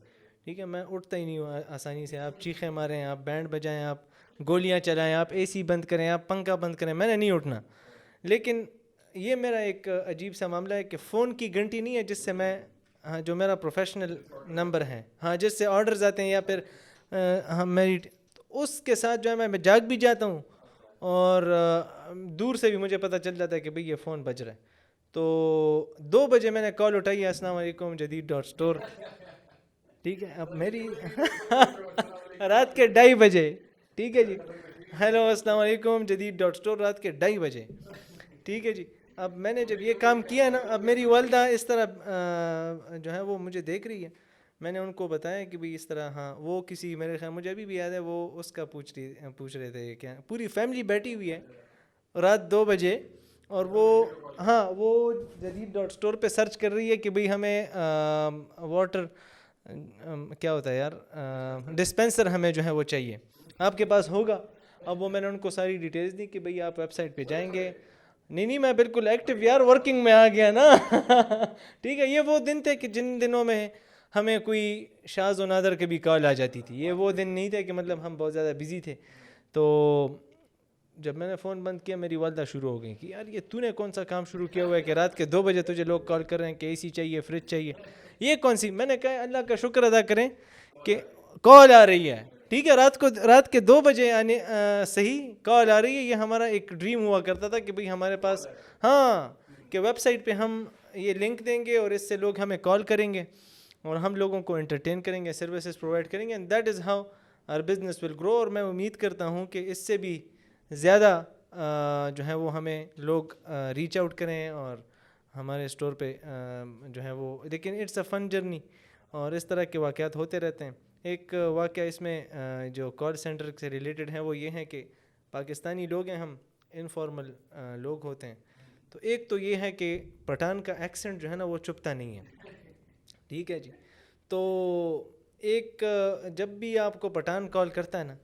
ٹھیک ہے, میں اٹھتا ہی نہیں ہوں آسانی سے. آپ چیخیں ماریں, آپ بینڈ بجائیں, آپ گولیاں چلائیں, آپ اے سی بند کریں, آپ پنکھا بند کریں, میں نے نہیں اٹھنا. لیکن یہ میرا ایک عجیب سا معاملہ ہے کہ فون کی گھنٹی نہیں ہے جس سے میں, ہاں جو میرا پروفیشنل نمبر ہے, ہاں جس سے آرڈرز آتے ہیں یا پھر ہاں میری, اس کے ساتھ جو ہے میں جاگ بھی جاتا ہوں اور دور سے بھی مجھے پتہ چل جاتا ہے کہ بھئی یہ فون بج رہا ہے. تو 2 بجے میں نے کال اٹھائی, السلام علیکم جدید ڈاٹ اسٹور. ٹھیک ہے, اب میری رات کے 2:30 بجے. ٹھیک ہے جی, ہیلو السلام علیکم جدید ڈاٹ اسٹور, رات کے 2:30 بجے. ٹھیک ہے جی. اب میں نے جب یہ کام کیا نا, اب میری والدہ اس طرح جو ہے وہ مجھے دیکھ رہی ہے. میں نے ان کو بتایا کہ بھئی اس طرح, ہاں وہ کسی, میرے خیال مجھے ابھی بھی یاد ہے, وہ اس کا پوچھ رہے تھے کیا, پوری فیملی بیٹھی ہوئی ہے رات 2 بجے, اور وہ ہاں وہ جدید ڈاٹ اسٹور پہ سرچ کر رہی ہے کہ بھئی ہمیں واٹر کیا ہوتا ہے یار, ڈسپینسر ہمیں جو ہے وہ چاہیے, آپ کے پاس ہوگا. اب وہ میں نے ان کو ساری ڈیٹیلز دی کہ بھئی آپ ویب سائٹ پہ جائیں گے. نہیں میں بالکل ایکٹیو یار, ورکنگ میں آ گیا نا. ٹھیک ہے, یہ وہ دن تھے کہ جن دنوں میں ہمیں کوئی شاذ و نادر کبھی کال آ جاتی تھی. یہ وہ دن نہیں تھے کہ مطلب ہم بہت زیادہ بزی تھے. تو جب میں نے فون بند کیا, میری والدہ شروع ہو گئی کہ یار یہ تو نے کون سا کام شروع کیا ہوا ہے کہ رات کے 2 بجے تجھے لوگ کال کر رہے ہیں کہ اے سی چاہیے, فریج چاہیے, یہ کون سی. میں نے کہا اللہ کا شکر ادا کریں کہ کال آ رہی ہے. ٹھیک ہے, رات کے 2 بجے آنے صحیح کال آ رہی ہے. یہ ہمارا ایک ڈریم ہوا کرتا تھا کہ بھئی ہمارے پاس, ہاں کہ ویب سائٹ پہ ہم یہ لنک دیں گے اور اس سے لوگ ہمیں کال کریں گے اور ہم لوگوں کو انٹرٹین کریں گے, سروسز پرووائڈ کریں گے, and that is how our business will grow. اور میں امید کرتا ہوں کہ اس سے بھی زیادہ جو ہے وہ ہمیں لوگ ریچ آؤٹ کریں اور ہمارے اسٹور پہ جو ہے وہ. لیکن اٹس اے فن جرنی اور اس طرح کے واقعات ہوتے رہتے ہیں. ایک واقعہ اس میں جو کال سینٹر سے ریلیٹڈ ہے وہ یہ ہے کہ پاکستانی لوگ ہیں, ہم انفارمل لوگ ہوتے ہیں. تو ایک تو یہ ہے کہ پٹھان کا ایکسنٹ جو ہے نا وہ چپتا نہیں ہے. ٹھیک ہے جی. تو ایک جب بھی آپ کو پٹھان کال کرتا ہے نا,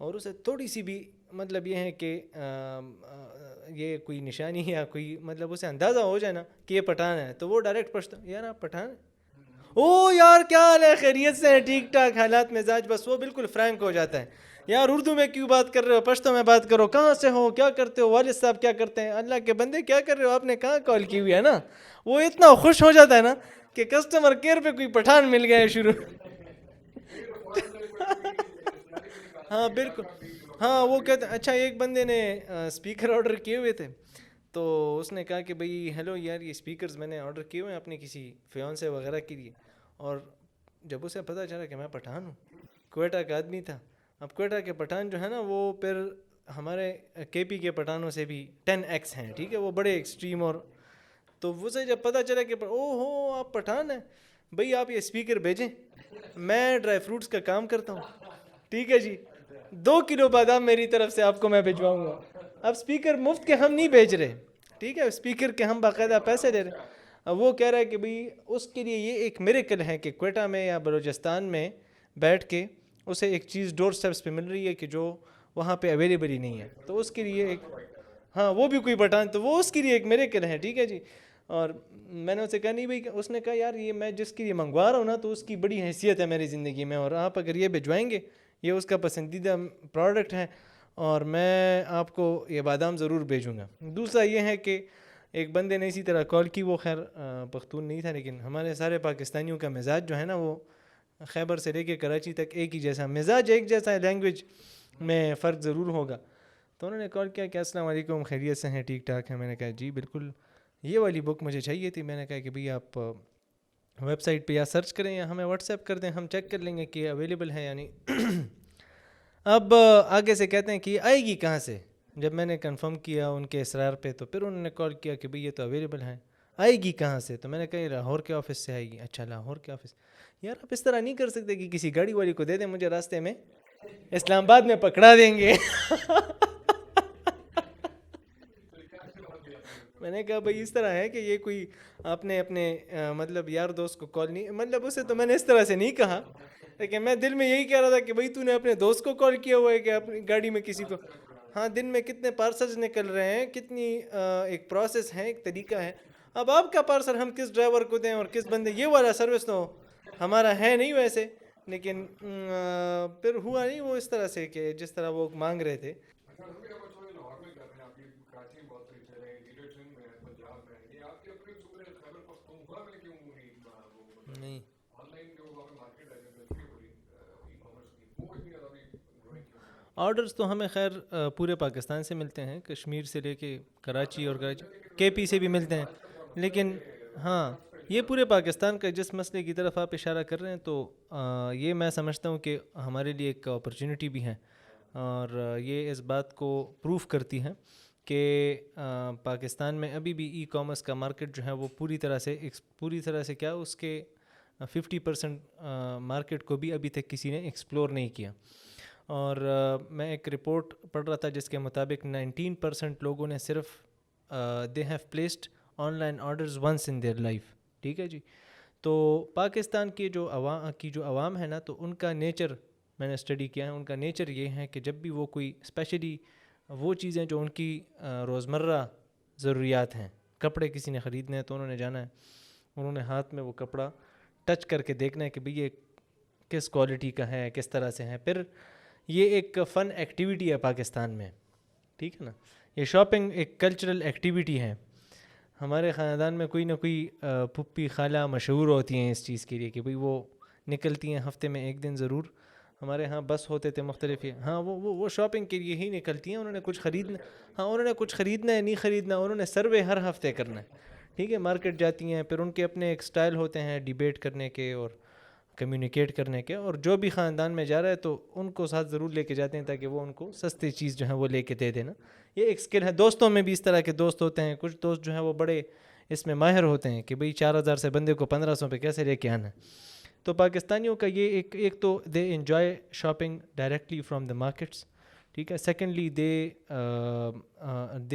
اور اسے تھوڑی سی بھی مطلب یہ ہے کہ یہ کوئی نشانی یا کوئی مطلب اسے اندازہ ہو جائے نا کہ یہ پٹھان ہے, تو وہ ڈائریکٹ پوچھتا یار آپ پٹھان ہیں, او یار کیا حال ہے, خیریت سے ہیں, ٹھیک ٹھاک, حالات مزاج, بس وہ بالکل فرینک ہو جاتا ہے. یار اردو میں کیوں بات کر رہے ہو, پشتو میں بات کرو, کہاں سے ہو, کیا کرتے ہو, والد صاحب کیا کرتے ہیں, اللہ کے بندے کیا کر رہے ہو, آپ نے کہاں کال کی ہوئی ہے نا. وہ اتنا خوش ہو جاتا ہے نا کہ کسٹمر کیئر پہ کوئی پٹھان مل گیا ہے شروع. ہاں بالکل, ہاں وہ کہتے ہیں. اچھا ایک بندے نے اسپیکر آرڈر کیے ہوئے تھے, تو اس نے کہا کہ بھئی ہیلو یار یہ اسپیکرز میں نے آرڈر کیے ہوئے ہیں اپنے کسی فیانسے وغیرہ کے لیے. اور جب اسے پتہ چلا کہ میں پٹھان ہوں, کوئٹہ کا آدمی تھا. اب کوئٹہ کے پٹھان جو ہے نا وہ پھر ہمارے کے پی کے پٹھانوں سے بھی 10x ہیں. ٹھیک ہے, وہ بڑے ایکسٹریم. اور تو اسے جب پتہ چلا کہ او ہو آپ پٹھان ہیں, بھئی آپ یہ اسپیکر بھیجیں, میں ڈرائی فروٹس کا کام کرتا ہوں. ٹھیک ہے جی, 2 کلو بادام میری طرف سے آپ کو میں بھجواؤں گا. اب اسپیکر مفت کے ہم نہیں بھیج رہے, ٹھیک ہے, اسپیکر کے ہم باقاعدہ پیسے دے رہے ہیں. اب وہ کہہ رہا ہے کہ بھئی اس کے لیے یہ ایک میریکل ہے کہ کوئٹہ میں یا بلوچستان میں بیٹھ کے اسے ایک چیز ڈور اسٹیپس پہ مل رہی ہے کہ جو وہاں پہ اویلیبل ہی نہیں ہے. تو اس کے لیے ایک, ہاں وہ بھی کوئی پٹھان, تو وہ اس کے لیے ایک میریکل ہے. ٹھیک ہے جی. اور میں نے اسے کہا نہیں بھائی, اس نے کہا یار یہ میں جس کے لیے منگوا رہا ہوں نا تو اس کی بڑی حیثیت ہے میری زندگی میں, اور آپ اگر یہ بھجوائیں گے, یہ اس کا پسندیدہ پروڈکٹ ہے, اور میں آپ کو یہ بادام ضرور بھیجوں گا. دوسرا یہ ہے کہ ایک بندے نے اسی طرح کال کی, وہ خیر پختون نہیں تھا, لیکن ہمارے سارے پاکستانیوں کا مزاج جو ہے نا وہ خیبر سے لے کے کراچی تک ایک ہی جیسا مزاج, ایک جیسا ہے, لینگویج میں فرق ضرور ہوگا. تو انہوں نے کال کیا کہ السلام علیکم, خیریت سے ہیں, ٹھیک ٹھاک ہیں. میں نے کہا جی بالکل, یہ والی بک مجھے چاہیے تھی. میں نے کہا کہ بھئی آپ ویب سائٹ پہ یا سرچ کریں یا ہمیں واٹس ایپ کر دیں, ہم چیک کر لیں گے کہ اویلیبل ہے یا نہیں. اب آگے سے کہتے ہیں کہ آئے گی کہاں سے. جب میں نے کنفرم کیا ان کے اصرار پہ, تو پھر انہوں نے کال کیا کہ بھئی یہ تو اویلیبل ہے, آئے گی کہاں سے. تو میں نے کہا لاہور کے آفس سے آئے گی. اچھا لاہور کے آفس, یار آپ اس طرح نہیں کر سکتے کہ کسی گاڑی والی کو دے دیں, مجھے راستے میں اسلام آباد میں پکڑا دیں گے. میں نے کہا بھئی اس طرح ہے کہ یہ کوئی آپ نے اپنے مطلب یار دوست کو کال نہیں, مطلب اسے تو میں نے اس طرح سے نہیں کہا, لیکن میں دل میں یہی کہہ رہا تھا کہ بھئی تو نے اپنے دوست کو کال کیا ہوا ہے کہ اپنی گاڑی میں کسی کو. ہاں دن میں کتنے پارسلز نکل رہے ہیں, کتنی ایک پروسیس ہے, ایک طریقہ ہے. اب آپ کا پارسل ہم کس ڈرائیور کو دیں اور کس بندے, یہ والا سروس تو ہمارا ہے نہیں ویسے, لیکن پھر ہوا نہیں وہ اس طرح سے کہ جس طرح وہ مانگ رہے تھے. اچھا ہم بھی اب تھوڑے لاہور میں جاتے ہیں, آپ کی کراچی میں بہت صحیح چلے ہیں, ڈیلر سنگھ میں پنجاب میں, یہ آپ کے اپنے صوبے خیبر پختونخوا میں کیوں نہیں نہیں, آن لائن جو وہاں پہ مارکیٹ ہے جو بڑی ای کامرس کی, وہ اتنی زیادہ بھی گروئنگ کیوں نہیں؟ آرڈرز تو ہمیں خیر پورے پاکستان سے ملتے ہیں, کشمیر سے لے کے کراچی اور کے پی سے بھی ملتے ہیں, لیکن ہاں یہ پورے پاکستان کا جس مسئلے کی طرف آپ اشارہ کر رہے ہیں تو یہ میں سمجھتا ہوں کہ ہمارے لیے ایک اپرچونٹی بھی ہے, اور یہ اس بات کو پروف کرتی ہے کہ پاکستان میں ابھی بھی ای کامرس کا مارکیٹ جو ہے وہ پوری طرح سے کیا اس کے 50% مارکیٹ کو بھی ابھی تک کسی نے ایکسپلور نہیں کیا. اور میں ایک رپورٹ پڑھ رہا تھا جس کے مطابق 19% لوگوں نے صرف they have placed online orders once in their life. ٹھیک ہے جی. تو پاکستان کی جو عوام ہے نا, تو ان کا نیچر میں نے اسٹڈی کیا ہے, ان کا نیچر یہ ہے کہ جب بھی وہ کوئی اسپیشلی وہ چیزیں جو ان کی روزمرہ ضروریات ہیں, کپڑے کسی نے خریدنے ہیں تو انہوں نے جانا ہے, انہوں نے ہاتھ میں وہ کپڑا ٹچ کر کے دیکھنا ہے کہ بھئی یہ کس کوالٹی کا ہے, کس طرح سے ہے. پھر یہ ایک فن ایکٹیویٹی ہے پاکستان میں, ٹھیک ہے نا, یہ شاپنگ ایک کلچرل ایکٹیویٹی ہے. ہمارے خاندان میں کوئی نہ کوئی پھپھی خالہ مشہور ہوتی ہیں اس چیز کے لیے کہ بھئی وہ نکلتی ہیں ہفتے میں ایک دن ضرور. ہمارے ہاں بس ہوتے تھے مختلف, ہاں وہ شاپنگ کے لیے ہی نکلتی ہیں. انہوں نے کچھ خریدنا, ہاں انہوں نے کچھ خریدنا ہے نہیں خریدنا, انہوں نے سروے ہر ہفتے کرنا ہے. ٹھیک ہے, مارکیٹ جاتی ہیں, پھر ان کے اپنے ایک سٹائل ہوتے ہیں ڈیبیٹ کرنے کے اور کمیونیکیٹ کرنے کے, اور جو بھی خاندان میں جا رہا ہے تو ان کو ساتھ ضرور لے کے جاتے ہیں تاکہ وہ ان کو سستی چیز جو ہے وہ لے کے دے دینا. یہ ایک اسکل ہے. دوستوں میں بھی اس طرح کے دوست ہوتے ہیں, کچھ دوست جو ہیں وہ بڑے اس میں ماہر ہوتے ہیں کہ بھئی 4000 سے بندے کو 1500 پہ کیسے لے کے آنا ہے. تو پاکستانیوں کا یہ ایک تو they enjoy shopping directly from the markets. ٹھیک ہے, secondly they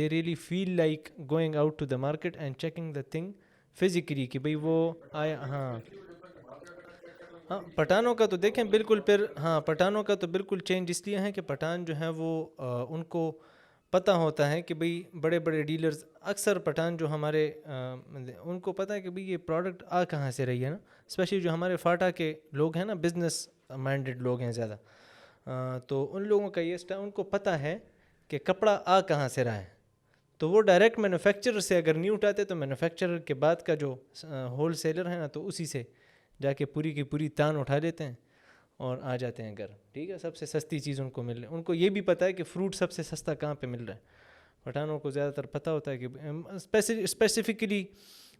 really feel like going out to the market and checking the thing physically کہ بھئی وہ آیا. ہاں پٹھانوں کا تو دیکھیں بالکل, پھر ہاں پٹھانوں کا تو بالکل چینج اس لیے ہے کہ پٹھان جو ہیں وہ ان کو پتہ ہوتا ہے کہ بھئی بڑے بڑے ڈیلرز, اکثر پٹھان جو ہمارے ان کو پتہ ہے کہ بھئی یہ پروڈکٹ آ کہاں سے رہی ہے نا, اسپیشلی جو ہمارے فاٹا کے لوگ ہیں نا, بزنس مائنڈڈ لوگ ہیں زیادہ, تو ان لوگوں کا یہ ان کو پتہ ہے کہ کپڑا آ کہاں سے رہا ہے. تو وہ ڈائریکٹ مینوفیکچرر سے اگر نہیں اٹھاتے تو مینوفیکچرر کے بعد کا جو ہول سیلر ہے نا, تو اسی سے جا کے پوری کی پوری تان اٹھا لیتے ہیں اور آ جاتے ہیں گھر. ٹھیک ہے, سب سے سستی چیز ان کو مل رہی ہے. ان کو یہ بھی پتہ ہے کہ فروٹ سب سے سستا کہاں پہ مل رہا ہے. پٹھانوں کو زیادہ تر پتہ ہوتا ہے کہ اسپیسیفکلی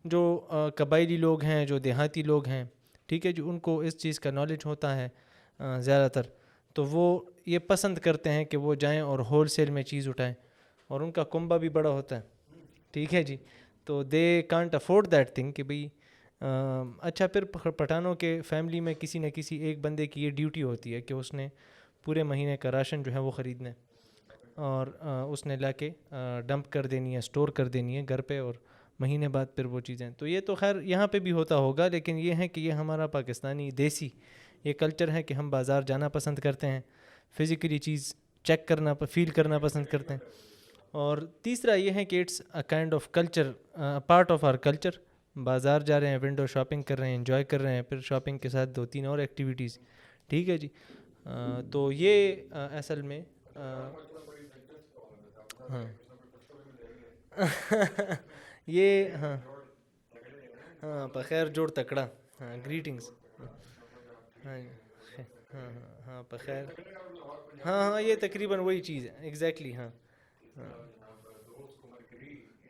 جو قبائلی لوگ ہیں, جو دیہاتی لوگ ہیں, ٹھیک ہے, جو ان کو اس چیز کا نالج ہوتا ہے زیادہ تر, تو وہ یہ پسند کرتے ہیں کہ وہ جائیں اور ہول سیل میں چیز اٹھائیں, اور ان کا کنبہ بھی بڑا ہوتا ہے. ٹھیک ہے جی, تو they can't afford that thing کہ بھئی اچھا. پھر پٹھانوں کے فیملی میں کسی نہ کسی ایک بندے کی یہ ڈیوٹی ہوتی ہے کہ اس نے پورے مہینے کا راشن جو ہے وہ خریدنا ہے, اور اس نے لا کے ڈمپ کر دینی ہے, اسٹور کر دینی ہے گھر پہ, اور مہینے بعد پھر وہ چیزیں. تو یہ تو خیر یہاں پہ بھی ہوتا ہوگا, لیکن یہ ہے کہ یہ ہمارا پاکستانی دیسی یہ کلچر ہے کہ ہم بازار جانا پسند کرتے ہیں, فزیکلی چیز چیک کرنا فیل کرنا پسند کرتے ہیں. اور تیسرا یہ ہے کہ it's a kind of culture, part of our culture. بازار جا رہے ہیں, ونڈو شاپنگ کر رہے ہیں, انجوائے کر رہے ہیں, پھر شاپنگ کے ساتھ 2-3 اور ایکٹیویٹیز. ٹھیک ہے جی. تو یہ اصل میں ہاں یہ ہاں بخیر جوڑ تکڑا, ہاں گریٹنگس, ہاں ہاں ہاں بخیر, ہاں یہ تقریباً وہی چیز ہے ایگزیکٹلی. ہاں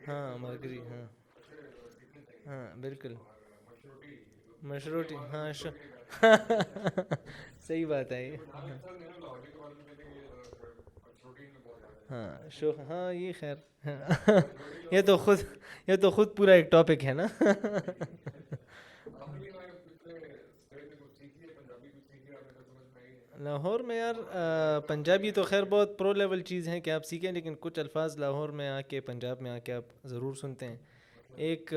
ہاں مرگری, ہاں ہاں بالکل مشروٹی, ہاں صحیح بات ہے یہ. ہاں ہاں یہ خیر یہ تو خود پورا ایک ٹاپک ہے نا. لاہور میں یار پنجابی تو خیر بہت پرو لیول چیز ہے کہ آپ سیکھیں, لیکن کچھ الفاظ لاہور میں آ کے, پنجاب میں آ کے آپ ضرور سنتے ہیں. ایک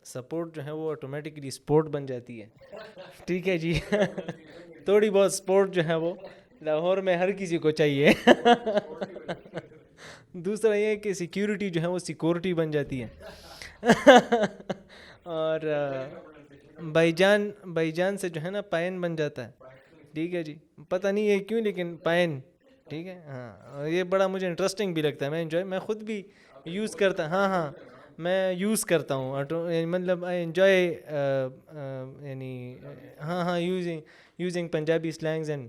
سپورٹ جو ہے وہ آٹومیٹکلی سپورٹ بن جاتی ہے. ٹھیک ہے جی, تھوڑی بہت سپورٹ جو ہے وہ لاہور میں ہر کسی کو چاہیے. دوسرا یہ ہے کہ سیکیورٹی جو ہے وہ سیکورٹی بن جاتی ہے. اور بھائی جان سے جو ہے نا پائن بن جاتا ہے. ٹھیک ہے جی, پتہ نہیں یہ کیوں لیکن پائن. ٹھیک ہے ہاں, اور یہ بڑا مجھے انٹرسٹنگ بھی لگتا ہے, میں خود بھی یوز کرتا, ہاں میں یوز کرتا ہوں, مطلب آئی انجوائے یعنی ہاں using Punjabi slangs and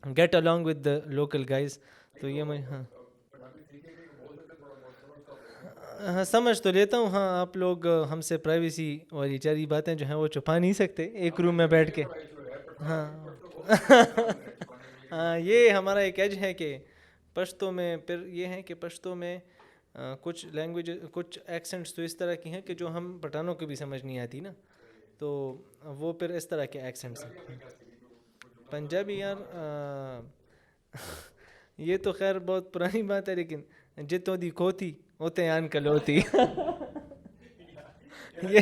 get along with the local guys. تو یہ مجھے ہاں سمجھ تو لیتا ہوں. ہاں آپ لوگ ہم سے پرائیویسی والی چاری باتیں جو ہیں وہ چھپا نہیں سکتے ایک روم میں بیٹھ کے. ہاں ہاں یہ ہمارا ایک ایج ہے کہ پشتو میں, پھر یہ ہے کہ پشتو میں کچھ لینگویج کچھ ایکسنٹس تو اس طرح کی ہیں کہ جو ہم پٹھانوں کو بھی سمجھ نہیں آتی نا, تو وہ پھر اس طرح کے ایکسنٹس ہیں. پنجابی یار یہ تو خیر بہت پرانی بات ہے, لیکن جتوں دی کھوتی ہوتے آن کلوتی. یہ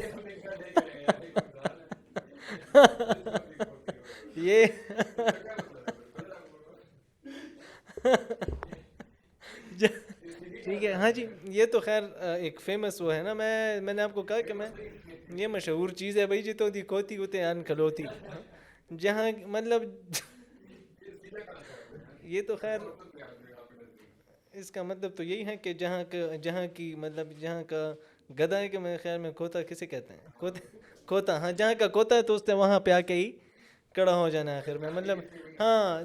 ٹھیک ہے ہاں جی, یہ تو خیر ایک فیمس وہ ہے نا, میں نے آپ کو کہا کہ میں یہ مشہور چیز ہے بھائی, جتوں دی کھوتی ہوتے آن کھلوتی. جہاں مطلب یہ تو خیر اس کا مطلب تو یہی ہے کہ جہاں کی مطلب جہاں کا گدھا ہے, کہ میرے خیال میں کھوتا کسے کہتے ہیں, کھوتا ہاں, جہاں کا کھوتا ہے تو اس نے وہاں پہ آ کے ہی کڑا ہو جانا ہے آخر میں. مطلب ہاں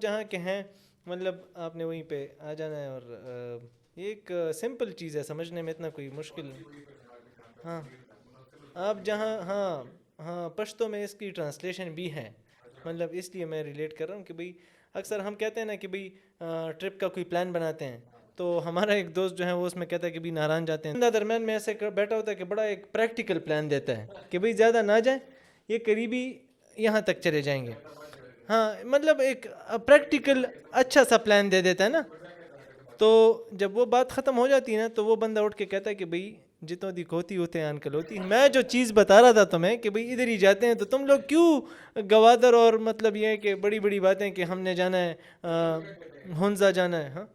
جہاں کے ہیں مطلب آپ نے وہیں پہ آ جانا ہے. اور یہ ایک سمپل چیز ہے سمجھنے میں, اتنا کوئی مشکل نہیں. ہاں آپ جہاں ہاں پشتو میں اس کی ٹرانسلیشن بھی ہے, مطلب اس لیے میں ریلیٹ کر رہا ہوں کہ بھئی اکثر ہم کہتے ہیں نا کہ بھئی ٹرپ کا کوئی پلان بناتے ہیں, تو ہمارا ایک دوست جو ہے وہ اس میں کہتا ہے کہ بھئی ناران جاتے ہیں. بندہ درمیان میں ایسے بیٹھا ہوتا ہے کہ بڑا ایک پریکٹیکل پلان دیتا ہے کہ بھئی زیادہ نہ جائیں, یہ قریبی یہاں تک چلے جائیں گے. ہاں مطلب ایک پریکٹیکل اچھا سا پلان دے دیتا ہے نا. تو جب وہ بات ختم ہو جاتی ہے نا, تو وہ بندہ اٹھ کے کہتا ہے کہ بھئی جتوں دی کھوتی ہوتے ہیں انکل ہوتی. میں جو چیز بتا رہا تھا تمہیں کہ بھئی ادھر ہی جاتے ہیں, تو تم لوگ کیوں گوادر, اور مطلب یہ ہے کہ بڑی بڑی باتیں کہ ہم نے جانا ہے ہنزا جانا ہے, ہاں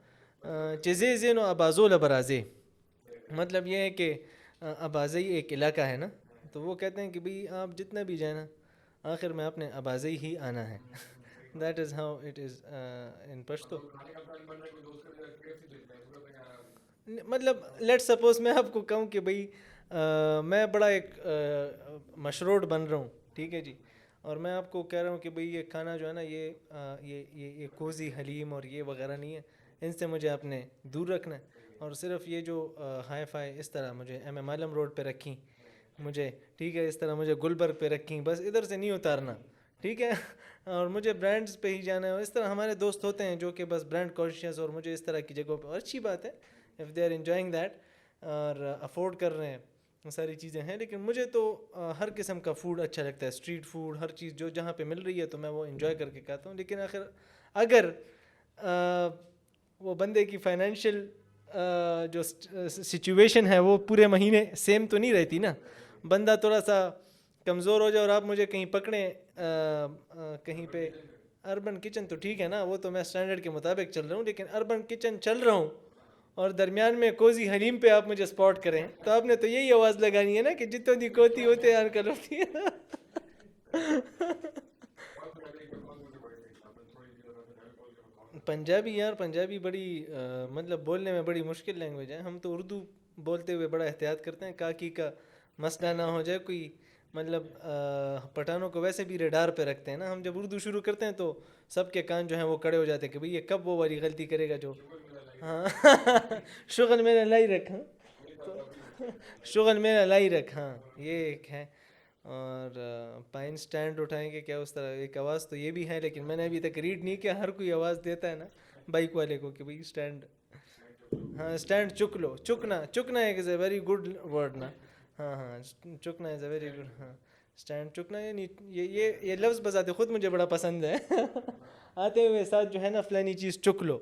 چیزیں زین و ابازول برازے, مطلب یہ ہے کہ ابازئی ایک علاقہ ہے نا, تو وہ کہتے ہیں کہ بھئی آپ جتنا بھی جائیں نا آخر میں آپ نے ابازئی ہی آنا ہے. That is how it is in Pashto. مطلب لیٹ سپوز میں آپ کو کہوں کہ بھئی میں بڑا ایک مشروڑ بن رہا ہوں, ٹھیک ہے جی, اور میں آپ کو کہہ رہا ہوں کہ بھئی یہ کھانا جو ہے نا یہ کوزی حلیم اور یہ وغیرہ نہیں ہے, ان سے مجھے آپ نے دور رکھنا ہے. اور صرف یہ جو ہائی فائی اس طرح مجھے ایم اے عالم روڈ پہ رکھیں مجھے, ٹھیک ہے, اس طرح مجھے گلبرگ پہ رکھیں, بس ادھر سے نہیں اتارنا, ٹھیک ہے. اور مجھے برانڈز پہ ہی جانا ہے. اور اس طرح ہمارے دوست ہوتے ہیں جو کہ بس برانڈ کانشیس, اور مجھے اس طرح کی جگہوں پہ, اور اچھی بات ہے if they are enjoying that اور افورڈ کر رہے ہیں, ساری چیزیں ہیں. لیکن مجھے تو ہر قسم کا فوڈ اچھا لگتا ہے, اسٹریٹ فوڈ, ہر چیز جو جہاں پہ مل رہی ہے تو میں وہ انجوائے کر کے کھاتا ہوں. لیکن اگر وہ بندے کی فائنینشیل جو سچویشن ہے وہ پورے مہینے سیم تو نہیں رہتی نا, بندہ تھوڑا سا کمزور ہو جائے اور آپ مجھے کہیں پکڑیں کہیں پہ اربن کچن, تو ٹھیک ہے نا, وہ تو میں اسٹینڈرڈ کے مطابق چل رہا ہوں. لیکن اربن کچن چل رہا ہوں اور درمیان میں کوزی حلیم پہ آپ مجھے اسپاٹ کریں, تو آپ نے تو یہی آواز لگانی ہے نا کہ جتوں دی کوتی ہوتے ہیں انکل ہوتی ہے. پنجابی یار, پنجابی بڑی مطلب بولنے میں بڑی مشکل لینگویج ہے. ہم تو اردو بولتے ہوئے بڑا احتیاط کرتے ہیں کاکی کا مسئلہ نہ ہو جائے کوئی. مطلب پٹھانوں کو ویسے بھی ریڈار پہ رکھتے ہیں نا, ہم جب اردو شروع کرتے ہیں تو سب کے کان جو ہیں وہ کڑے ہو جاتے ہیں کہ بھئی یہ کب وہ والی غلطی کرے گا جو ہاں شغل میرا لائی رکھ, ہاں شغل میرا لائی رکھ, ہاں یہ ایک ہے. اور پائن سٹینڈ اٹھائیں گے کیا, اس طرح ایک آواز تو یہ بھی ہے, لیکن میں نے ابھی تک ریڈ نہیں کیا. ہر کوئی آواز دیتا ہے نا بائک والے کو کہ بھئی سٹینڈ, ہاں سٹینڈ چک لو, چکنا ایک از اے ویری گڈ ورڈ نا, ہاں چکنا از اے ویری گڈ, ہاں سٹینڈ چکنا, یعنی یہ لفظ بذات خود مجھے بڑا پسند ہے. آتے ہوئے ساتھ جو ہے نا فلانی چیز چک لو.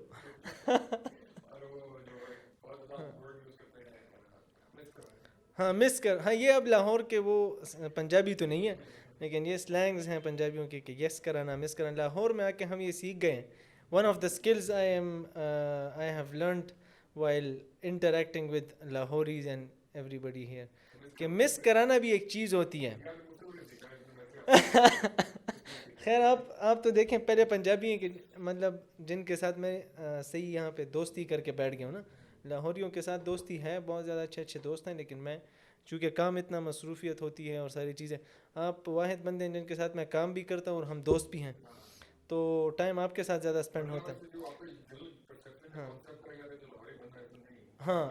ہاں مس کر, ہاں یہ اب لاہور کے وہ پنجابی تو نہیں ہے, لیکن یہ سلینگز ہیں پنجابیوں کے کہ یس کرانا مس کرانا. لاہور میں آ کے ہم یہ سیکھ گئے ہیں. One of the skills I have learned while interacting with Lahoris and everybody here. کہ مس کرانا بھی ایک چیز ہوتی ہے. خیر آپ تو دیکھیں پہلے پنجابی ہیں کہ مطلب جن کے ساتھ میں صحیح یہاں پہ دوستی کر کے بیٹھ گیا ہوں نا. لاہوریوں کے ساتھ دوستی ہے, بہت زیادہ اچھے اچھے دوست ہیں, لیکن میں چونکہ کام اتنا مصروفیت ہوتی ہے اور ساری چیزیں, آپ واحد بندے ہیں جن کے ساتھ میں کام بھی کرتا ہوں اور ہم دوست بھی ہیں, تو ٹائم آپ کے ساتھ زیادہ اسپینڈ ہوتا ہے. ہاں ہاں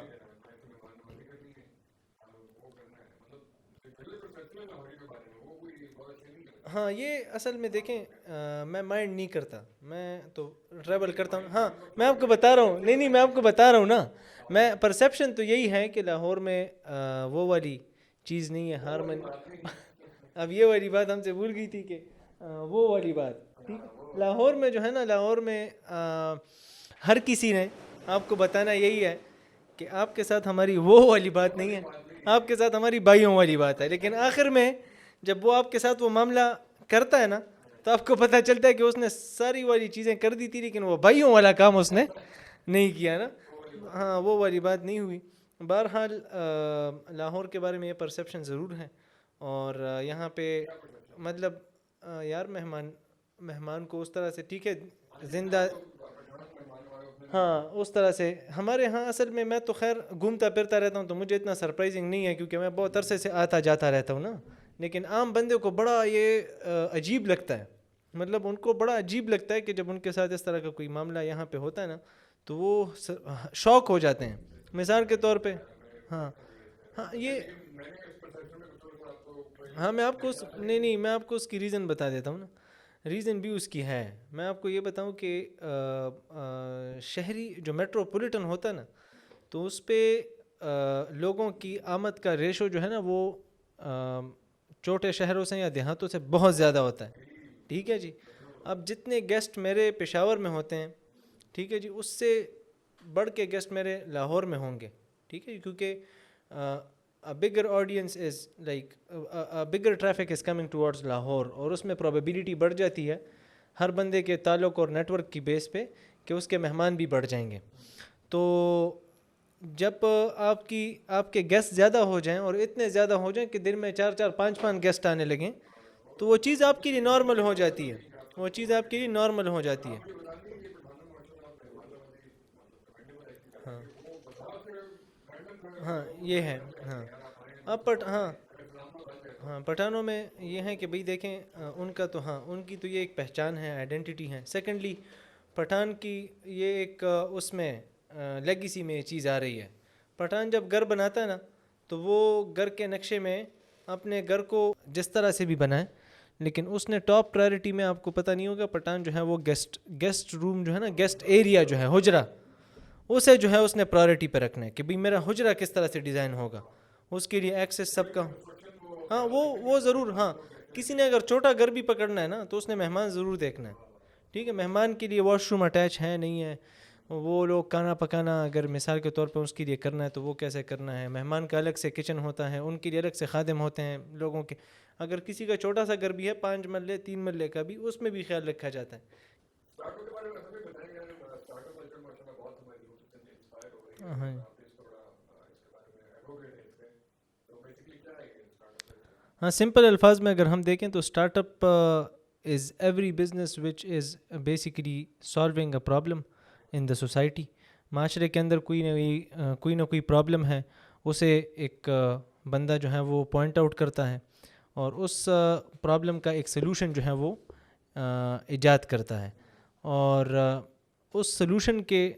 ہاں, یہ اصل میں دیکھیں میں مائنڈ نہیں کرتا, میں تو ٹریول کرتا ہوں. ہاں میں آپ کو بتا رہا ہوں, نہیں میں آپ کو بتا رہا ہوں نا, میں پرسیپشن تو یہی ہے کہ لاہور میں وہ والی چیز نہیں ہے ہارمن. اب یہ والی بات ہم سے بھول گئی تھی کہ وہ والی بات, ٹھیک ہے, لاہور میں جو ہے نا, لاہور میں ہر کسی نے آپ کو بتانا یہی ہے کہ آپ کے ساتھ ہماری وہ والی بات نہیں ہے, آپ کے ساتھ ہماری بھائیوں والی بات ہے. لیکن آخر میں جب وہ آپ کے ساتھ وہ معاملہ کرتا ہے نا, تو آپ کو پتہ چلتا ہے کہ اس نے ساری والی چیزیں کر دی تھی, لیکن وہ بھائیوں والا کام اس نے نہیں کیا نا. ہاں وہ والی بات نہیں ہوئی. بہرحال لاہور کے بارے میں یہ پرسیپشن ضرور ہے, اور یہاں پہ مطلب یار مہمان کو اس طرح سے, ٹھیک ہے زندہ, ہاں اس طرح سے ہمارے ہاں اصل میں تو خیر گھومتا پھرتا رہتا ہوں تو مجھے اتنا سرپرائزنگ نہیں ہے, کیونکہ میں بہت عرصے سے آتا جاتا رہتا ہوں نا. لیکن عام بندے کو بڑا یہ عجیب لگتا ہے, مطلب ان کو بڑا عجیب لگتا ہے کہ جب ان کے ساتھ اس طرح کا کوئی معاملہ یہاں پہ ہوتا ہے نا, تو وہ شوق ہو جاتے ہیں. مثال کے طور پہ ہاں ہاں یہ ہاں میں آپ کو نہیں میں آپ کو اس کی ریزن بتا دیتا ہوں نا. ریزن بھی اس کی ہے. میں آپ کو یہ بتاؤں کہ شہری جو میٹروپولیٹن ہوتا ہے نا, تو اس پہ لوگوں کی آمد کا ریشو جو ہے نا, وہ چھوٹے شہروں سے یا دیہاتوں سے بہت زیادہ ہوتا ہے. ٹھیک ہے جی, اب جتنے گیسٹ میرے پشاور میں ہوتے ہیں, ٹھیک ہے جی, اس سے بڑھ کے گیسٹ میرے لاہور میں ہوں گے. ٹھیک ہے, کیونکہ a bigger audience is like a bigger traffic is coming towards Lahore, اور اس میں probability بڑھ جاتی ہے ہر بندے کے تعلق اور نیٹ ورک کی بیس پہ کہ اس کے مہمان بھی بڑھ جائیں گے. تو جب آپ کے گیسٹ زیادہ ہو جائیں, اور اتنے زیادہ ہو جائیں کہ دن میں 4-4 5-5 گیسٹ آنے لگیں, تو وہ چیز آپ کے لیے نارمل ہو جاتی ہے, وہ چیز آپ کے لیے نارمل ہو جاتی ہے. ہاں ہاں یہ ہے. ہاں اب ہاں پٹھانوں میں یہ ہے کہ بھئی دیکھیں ان کا تو ہاں ان کی تو یہ ایک پہچان ہے, آئیڈینٹی ہے. سیکنڈلی پٹھان کی یہ ایک اس میں لیگیسی میں یہ چیز آ رہی ہے. پٹھان جب گھر بناتا ہے نا, تو وہ گھر کے نقشے میں اپنے گھر کو جس طرح سے بھی بنائے, لیکن اس نے ٹاپ پرائرٹی میں, آپ کو پتہ نہیں ہوگا, پٹھان جو ہے وہ گیسٹ روم جو ہے نا, گیسٹ ایریا جو ہے, حجرہ, اسے جو ہے اس نے پرائرٹی پہ رکھنا ہے کہ بھئی میرا حجرہ کس طرح سے ڈیزائن ہوگا, اس کے لیے ایکسیس سب کا. ہاں وہ ضرور, ہاں کسی نے اگر چھوٹا گھر بھی پکڑنا ہے نا, تو اس نے مہمان ضرور دیکھنا ہے. ٹھیک ہے, مہمان کے لیے واش روم اٹیچ ہے نہیں ہے, وہ لوگ کھانا پکانا اگر مثال کے طور پہ اس کے لیے کرنا ہے تو وہ کیسے کرنا ہے. مہمان کا الگ سے کچن ہوتا ہے, ان کے لیے الگ سے خادم ہوتے ہیں لوگوں کے. اگر کسی کا چھوٹا سا گھر بھی ہے 5 مرلے 3 مرلے کا بھی, اس میں بھی خیال رکھا جاتا ہے. ہاں ہاں, سمپل الفاظ میں اگر ہم دیکھیں تو start up is every business which is basically solving a problem in the society. معاشرے کے اندر کوئی نہ کوئی پرابلم ہے, اسے ایک بندہ جو ہے وہ پوائنٹ آؤٹ کرتا ہے, اور اس پرابلم کا ایک سلوشن جو ہے وہ ایجاد کرتا ہے, اور اس سلوشن کے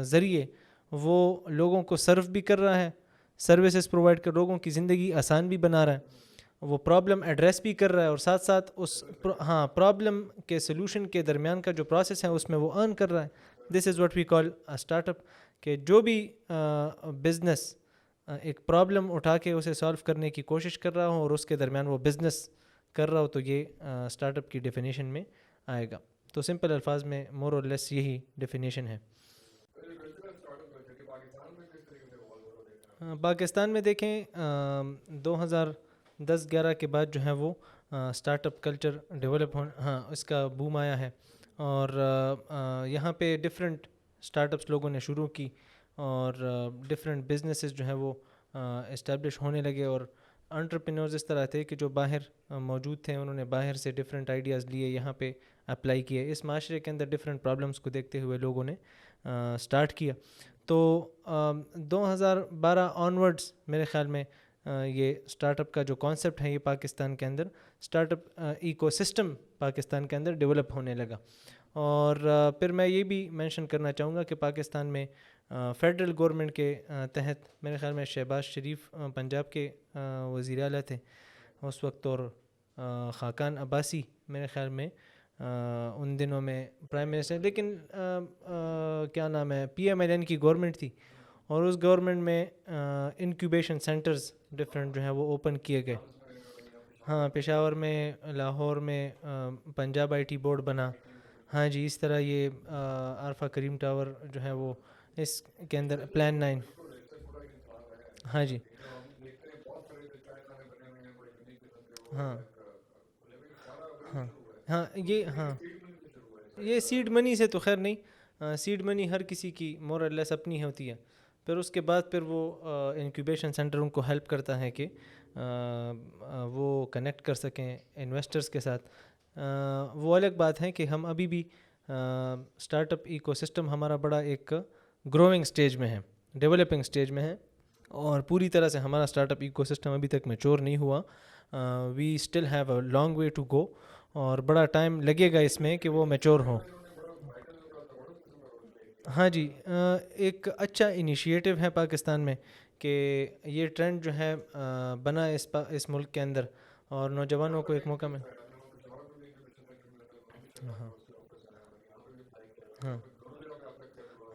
ذریعے وہ لوگوں کو سرو بھی کر رہا ہے, سروسز پرووائڈ کر لوگوں کی زندگی آسان بھی بنا رہا ہے, وہ پرابلم ایڈریس بھی کر رہا ہے, اور ساتھ ساتھ اس پرابلم کے سلوشن کے درمیان کا جو پروسیس ہے اس میں وہ ارن کر رہا ہے. دس is what we call start up, کہ جو بھی بزنس ایک پرابلم اٹھا کے اسے سالو کرنے کی کوشش کر رہا ہو اور اس کے درمیان وہ بزنس کر رہا ہو, تو یہ اسٹارٹ اپ کی ڈیفینیشن میں آئے گا. تو سمپل الفاظ میں مور اور لیس یہی ڈیفینیشن ہے. پاکستان میں دیکھیں 2010-11 کے بعد جو ہے وہ اسٹارٹ اپ کلچر ڈیولپ اس کا بوم آیا ہے, اور یہاں پہ ڈفرینٹ اسٹارٹ اپس لوگوں نے شروع کی, اور ڈفرینٹ بزنسز جو ہیں وہ اسٹیبلش ہونے لگے, اور انٹرپرینورز اس طرح تھے کہ جو باہر موجود تھے انہوں نے باہر سے ڈفرینٹ آئیڈیاز لیے, یہاں پہ اپلائی کیے. اس معاشرے کے اندر ڈفرینٹ پرابلمس کو دیکھتے ہوئے لوگوں نے سٹارٹ کیا. تو 2012 آنورڈز میرے خیال میں یہ اسٹارٹ اپ کا جو کانسیپٹ ہے یہ پاکستان کے اندر start up ecosystem Pakistan کے اندر ڈیولپ ہونے لگا. اور پھر میں یہ بھی مینشن کرنا چاہوں گا کہ پاکستان میں فیڈرل گورنمنٹ کے تحت میرے خیال میں شہباز شریف پنجاب کے وزیر اعلیٰ تھے اس وقت, اور خاقان عباسی میرے خیال میں ان دنوں میں پرائم منسٹر, لیکن کیا نام ہے PMLN کی گورنمنٹ تھی, اور اس گورنمنٹ میں انکیوبیشن سینٹرز ڈفرینٹ جو ہیں وہ اوپن کیے گئے. ہاں, پشاور میں, لاہور میں پنجاب IT بورڈ بنا. ہاں جی, اس طرح یہ عارفہ کریم ٹاور جو ہے وہ اس کے اندر پلان 9. ہاں جی, ہاں ہاں ہاں یہ سیڈ منی سے تو خیر نہیں, سیڈ منی ہر کسی کی مور اور لیس اپنی ہوتی ہے. پھر اس کے بعد پھر وہ انکیوبیشن سینٹر ان کو ہیلپ کرتا ہے کہ وہ کنیکٹ کر سکیں انویسٹرز کے ساتھ. وہ الگ بات ہے کہ ہم ابھی بھی اسٹارٹ اپ ایکو سسٹم ہمارا بڑا ایک گروئنگ سٹیج میں ہے, ڈیولپنگ سٹیج میں ہے, اور پوری طرح سے ہمارا اسٹارٹ اپ ایکو سسٹم ابھی تک میچور نہیں ہوا. We still have a long way to go, اور بڑا ٹائم لگے گا اس میں کہ وہ میچور ہو. ہاں جی, ایک اچھا انیشیٹو ہے پاکستان میں کہ یہ ٹرینڈ جو ہے بنا اس ملک کے اندر, اور نوجوانوں کو ایک موقع میں. ہاں ہاں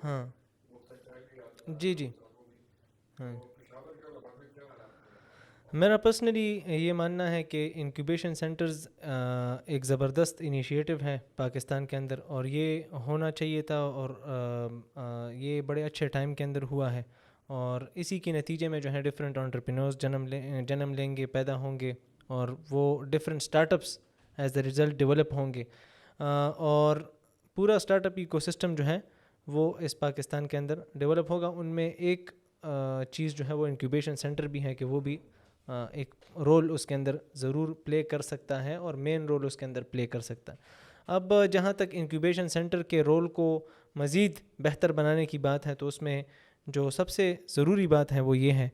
ہاں جی جی ہاں, میرا پرسنلی یہ ماننا ہے کہ انکیوبیشن سینٹرز ایک زبردست انیشیٹو ہے پاکستان کے اندر, اور یہ ہونا چاہیے تھا, اور یہ بڑے اچھے ٹائم کے اندر ہوا ہے, اور اسی کے نتیجے میں جو ہے ڈفرینٹ انٹرپرینورز جنم لیں گے, پیدا ہوں گے, اور وہ different start ups as the result develop ہوں گے, اور پورا اسٹارٹ اپ ایکو سسٹم جو ہے وہ اس پاکستان کے اندر ڈیولپ ہوگا. ان میں ایک چیز جو ہے وہ انکیوبیشن سینٹر بھی ہے کہ وہ بھی ایک رول اس کے اندر ضرور پلے کر سکتا ہے, اور مین رول اس کے اندر پلے کر سکتا ہے. اب جہاں تک انکیوبیشن سینٹر کے رول کو مزید بہتر بنانے کی بات ہے, تو اس میں جو سب سے ضروری بات ہے وہ یہ ہے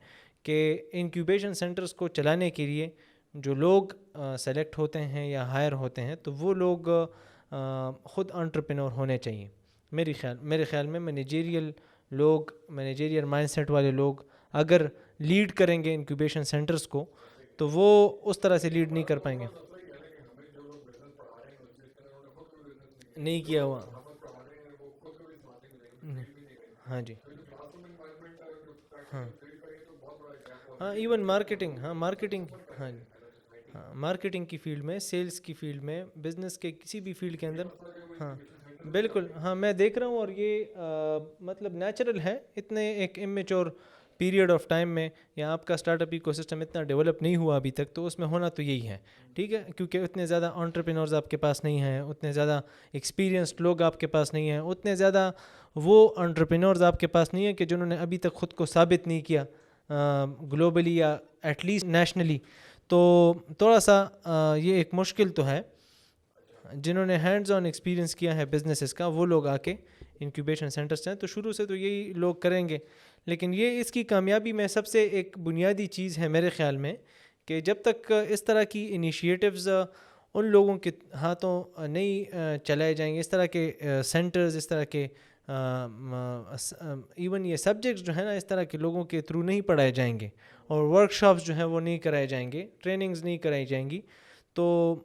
کہ انکیوبیشن سینٹرز کو چلانے کے لیے جو لوگ سلیکٹ ہوتے ہیں یا ہائر ہوتے ہیں, تو وہ لوگ خود انٹرپرینور ہونے چاہیے. میرے خیال میں مینیجیریل لوگ, مینیجیریل مائنڈ سیٹ والے لوگ اگر لیڈ کریں گے انکیوبیشن سینٹرز کو, تو وہ اس طرح سے لیڈ نہیں کر پائیں گے. نہیں کیا ہوا. ہاں جی, ہاں ہاں, ایون مارکیٹنگ, ہاں مارکیٹنگ, ہاں جی, ہاں مارکیٹنگ کی فیلڈ میں, سیلز کی فیلڈ میں, بزنس کے کسی بھی فیلڈ کے اندر. ہاں بالکل, ہاں میں دیکھ رہا ہوں, اور یہ مطلب نیچرل ہے, اتنے ایک امیچور پیریڈ آف ٹائم میں, یا آپ کا اسٹارٹ اپ ایکو سسٹم اتنا ڈیولپ نہیں ہوا ابھی تک, تو اس میں ہونا تو یہی ہے, ٹھیک ہے, کیونکہ اتنے زیادہ انٹرپرینورز آپ کے پاس نہیں ہیں, اتنے زیادہ ایکسپیرینسڈ لوگ آپ کے پاس نہیں ہیں, اتنے زیادہ وہ انٹرپرینورز آپ کے پاس نہیں ہیں کہ جنہوں نے ابھی تک خود کو ثابت نہیں کیا گلوبلی یا ایٹ لیسٹ نیشنلی. تو تھوڑا سا یہ ایک مشکل تو ہے. جنہوں نے ہینڈز آن ایکسپیرینس کیا ہے بزنسز کا, وہ لوگ آ کے انکیوبیشن سینٹرز ہیں, تو شروع سے تو یہی لوگ کریں گے. لیکن یہ اس کی کامیابی میں سب سے ایک بنیادی چیز ہے میرے خیال میں, کہ جب تک اس طرح کی انیشیٹوز ان لوگوں کے ہاتھوں نہیں چلائے جائیں گے, اس طرح کے سینٹرز, اس طرح کے ایون یہ سبجیکٹس جو ہیں نا, اس طرح کے لوگوں کے تھرو نہیں پڑھائے جائیں گے, اور ورک شاپس جو ہیں وہ نہیں کرائے جائیں گے, ٹریننگز نہیں کرائی جائیں گی, تو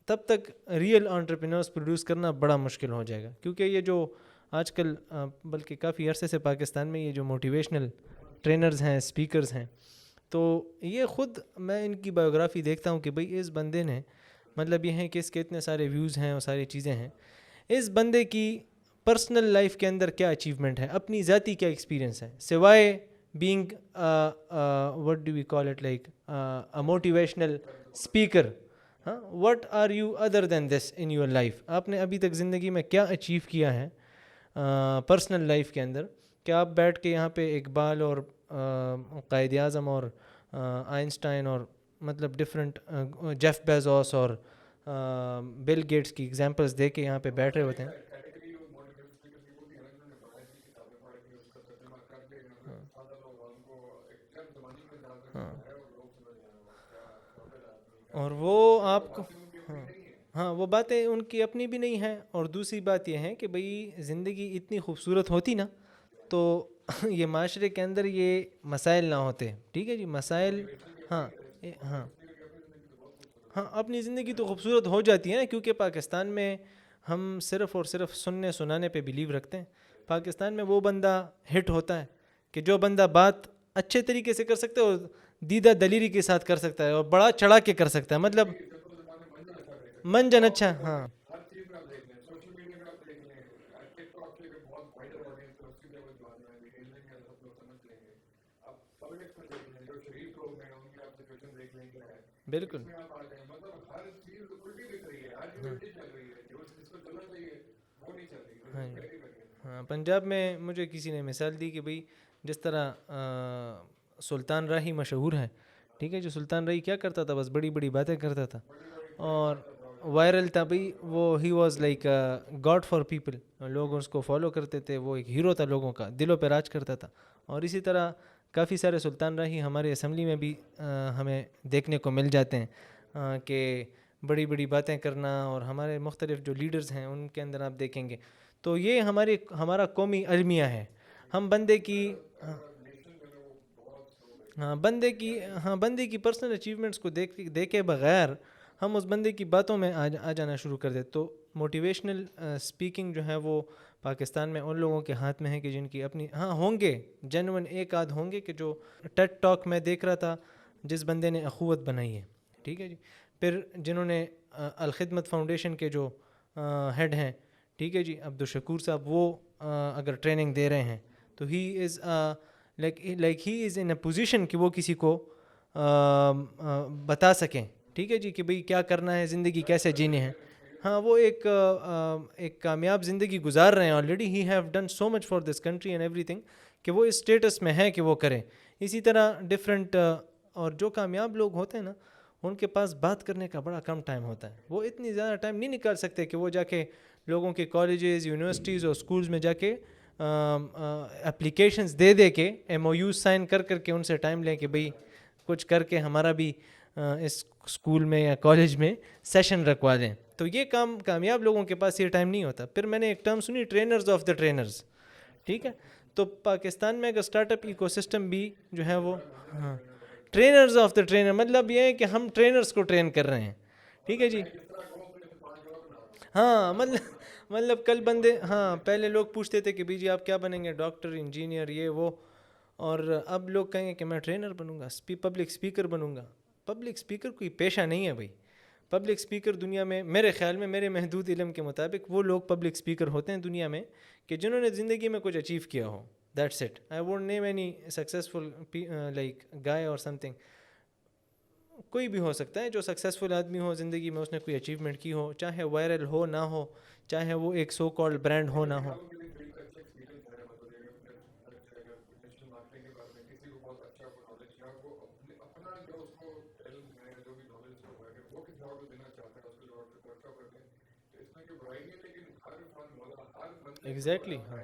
تب تک ریئل انٹرپرینورز پروڈیوس کرنا بڑا مشکل ہو جائے گا. کیونکہ یہ جو آج کل بلکہ کافی عرصے سے پاکستان میں یہ جو موٹیویشنل ٹرینرز ہیں, اسپیکرز ہیں, تو یہ خود میں ان کی بایوگرافی دیکھتا ہوں کہ بھئی اس بندے نے, مطلب یہ ہے کہ اس کے اتنے سارے ویوز ہیں اور ساری چیزیں ہیں, اس بندے کی پرسنل لائف کے اندر کیا اچیومنٹ ہے, اپنی ذاتی کیا ایکسپیرینس ہے, سوائے being what do we call it like a motivational speaker. ہاں, what are you other than this in your life, آپ نے ابھی تک زندگی میں کیا اچیو کیا ہے پرسنل لائف کے اندر, کہ آپ بیٹھ کے یہاں پہ اقبال اور قائد اعظم اور آئنسٹائن اور مطلب ڈفرینٹ جیف بیزوس اور بل گیٹس کی ایگزامپلس دے کے یہاں پہ بیٹھے ہوتے ہیں. کیٹیگری موٹیویشن اسپیکر کی ہوتی ہے نا جنہوں نے بڑا کی کتابیں پڑھ کے اس کا ترجمہ کر کے سادہ لوگ ان کو ایک چند زبانی کے انداز میں ہے اور لوگ سمجھ جائیں کیا نوبل آدمی. اور وہ آپ کو ہاں وہ باتیں ان کی اپنی بھی نہیں ہیں. اور دوسری بات یہ ہے کہ بھئی زندگی اتنی خوبصورت ہوتی نا تو یہ معاشرے کے اندر یہ مسائل نہ ہوتے. ٹھیک ہے جی, مسائل ہاں ہاں ہاں اپنی زندگی تو خوبصورت ہو جاتی ہے نا, کیونکہ پاکستان میں ہم صرف اور صرف سننے سنانے پہ بلیو رکھتے ہیں. پاکستان میں وہ بندہ ہٹ ہوتا ہے کہ جو بندہ بات اچھے طریقے سے کر سکتا ہے اور دیدہ دلیری کے ساتھ کر سکتا ہے اور بڑا چڑھا کے کر سکتا ہے, مطلب من جن اچھا. ہاں ہر چیز میں آپ دیکھ لیں, سوشل میڈیا میں آپ دیکھ لیں, ٹک ٹاک کے بہت وائرل آڈینس ہے, اس کی لیول جو آنے والی ریل میں سب لوگ سمجھ لیں گے. اب پبلک میں دیکھ لیں, جو شریف لوگ ہیں ان کی آپ سچویشن دیکھ لیں کیا ہے, بالکل اس میں آپ آ جائیں, مطلب ہر چیز الٹی دکھ رہی ہے, ہر چیز الٹی چل رہی ہے, جو جس کو چلنا چاہیے وہ نہیں چل رہی. ہاں پنجاب میں مجھے کسی نے مثال دی کہ بھئی جس طرح سلطان راہی مشہور ہے, ٹھیک ہے, جو سلطان راہی کیا کرتا تھا, بس بڑی بڑی باتیں کرتا تھا اور وائرل تھا بھئی, وہ he was like God for people, لوگ اس کو فالو کرتے تھے, وہ ایک ہیرو تھا, لوگوں کا دلوں پہ راج کرتا تھا. اور اسی طرح کافی سارے سلطان راہی ہمارے اسمبلی میں بھی ہمیں دیکھنے کو مل جاتے ہیں کہ بڑی بڑی باتیں کرنا, اور ہمارے مختلف جو لیڈرز ہیں ان کے اندر آپ دیکھیں گے. تو یہ ہمارا قومی المیہ ہے. ہم بندے کی بندے کی پرسنل اچیومنٹس کو دیکھے بغیر ہم اس بندے کی باتوں میں آ جانا شروع کر دیتے. تو موٹیویشنل اسپیکنگ جو ہے وہ پاکستان میں ان لوگوں کے ہاتھ میں ہے کہ جن کی اپنی ہوں گے جینوئن ایک آدھ ہوں گے کہ جو ٹیڈ ٹاک میں دیکھ رہا تھا جس بندے نے اخوت بنائی ہے, ٹھیک ہے جی, پھر جنہوں نے الخدمت فاؤنڈیشن کے جو ہیڈ ہیں, ٹھیک ہے جی, عبدالشکور صاحب, وہ اگر ٹریننگ دے رہے ہیں تو ہی is like he is in a position کہ وہ کسی کو بتا سکیں, ٹھیک ہے جی, کہ بھئی کیا کرنا ہے, زندگی کیسے جینے ہیں. ہاں وہ ایک کامیاب زندگی گزار رہے ہیں already. He have done so much for this country and every thing کہ وہ اس اسٹیٹس میں ہے کہ وہ کریں. اسی طرح ڈفرینٹ اور جو کامیاب لوگ ہوتے ہیں نا ان کے پاس بات کرنے کا بڑا کم ٹائم ہوتا ہے. وہ اتنی زیادہ ٹائم نہیں نکال سکتے کہ وہ جا کے لوگوں کے کالجز, یونیورسٹیز اور اسکولز میں جا کے اپلیکیشنز دے کے ایم او یوز سائن کر کے ان سے ٹائم لیں کہ بھئی کچھ کر کے ہمارا بھی اس اسکول میں یا کالج میں سیشن رکھوا دیں. تو یہ کامیاب لوگوں کے پاس یہ ٹائم نہیں ہوتا. پھر میں نے ایک ٹرم سنی, ٹرینرز آف دا ٹرینرز, ٹھیک ہے. تو پاکستان میں اگر اسٹارٹ اپ ایکو سسٹم بھی جو ہے وہ ٹرینرز آف دا ٹرینر, مطلب یہ ہے کہ ہم ٹرینرز کو ٹرین کر رہے ہیں, ٹھیک ہے جی. ہاں مطلب کل بندے, ہاں پہلے لوگ پوچھتے تھے کہ بھئی جی آپ کیا بنیں گے, ڈاکٹر, انجینئر, یہ وہ, اور اب لوگ کہیں گے کہ میں ٹرینر بنوں گا, پبلک اسپیکر بنوں گا. پبلک اسپیکر کوئی پیشہ نہیں ہے بھائی. پبلک اسپیکر دنیا میں میرے خیال میں, میرے محدود علم کے مطابق, وہ لوگ پبلک اسپیکر ہوتے ہیں دنیا میں کہ جنہوں نے زندگی میں کچھ اچیو کیا ہو. That's it. I won't name any successful like guy اور سم تھنگ. کوئی بھی ہو سکتا ہے جو سکسیزفل آدمی ہو زندگی میں, اس نے کوئی اچیومنٹ کی ہو, چاہے وائرل ہو نہ ہو, چاہے وہ ایک سو کالڈ برانڈ ہو نہ ہو. ایگزیکٹلی. ہاں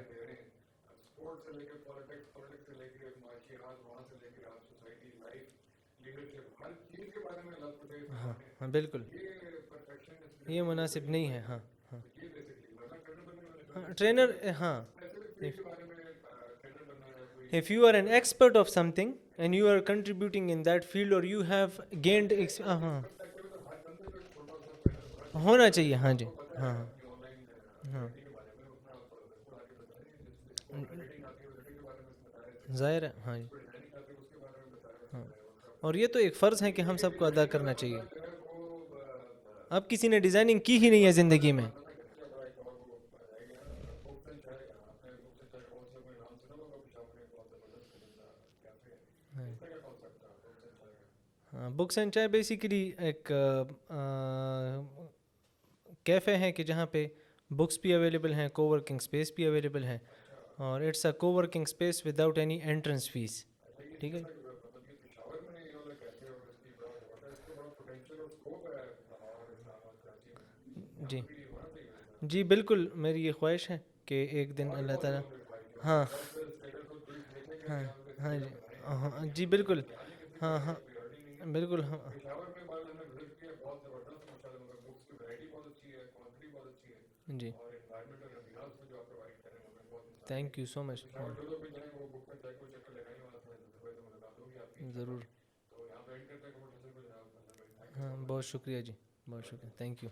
ہاں بالکل, یہ مناسب نہیں ہے. ہاں ہاں ٹرینر, ہاں if you are an expert of something and you are contributing in that field or you have gained ہاں ہونا چاہیے. ہاں جی, ہاں ہاں ظاہر ہے. ہاں جی, ہاں, اور یہ تو ایک فرض ہے کہ ہم سب کو ادا کرنا چاہیے. اب کسی نے ڈیزائننگ کی ہی نہیں ہے زندگی میں. ہاں, بکس اینڈ چائے بیسیکلی ایک کیفے ہیں کہ جہاں پہ بکس بھی اویلیبل ہیں, کو ورکنگ اسپیس بھی اویلیبل ہے, اور it's a coworking space without any entrance fee. ٹھیک ہے مطلب کہ پشاور میں یہ والا کیفے اور اس کی بڑا واٹر اس کو بڑا پوٹینشیل اور اسکوپ ہے لاہور اسلام آباد کراچی میں یہاں جی پہ بھی ہونا چاہیے جی بالکل میری یہ خواہش ہے کہ ایک دن ہمارے اللہ بہت تعالیٰ لوگوں نے خواہش ہے ہاں اسٹیٹس اور ٹویٹ دیکھیں گے ہاں کہ ہم کسی ہاں جگہ جی بنائیں گے ہاں لیکن جی ابھی بالکل خیال ہی کسی ہاں طرح ہاں کا پریورٹی نہیں ہے بالکل ہاں پشاور میں بعد ہم نے وزٹ کیا بہت زبردست ماشاء اللہ بکس کی ورائٹی بہت اچھی ہے کوانٹٹی بہت اچھی ہے جی اور انوائرمنٹ اور امبیانس میں جو آپ پرووائڈ کریں وہ ہمیں بہت انسان تھینک یو سو تو مچ پشاور جو لوگ بھی جائیں وہ بک میں چیک لگائیں وہاں سے ملاقات ہوگی آپ کی انشاءاللہ ضرور تو یہاں پہ اینڈ کرتے ہیں تھینک یو ہاں سو بہت مچ شکریہ جی بہت شکریہ تھینک یو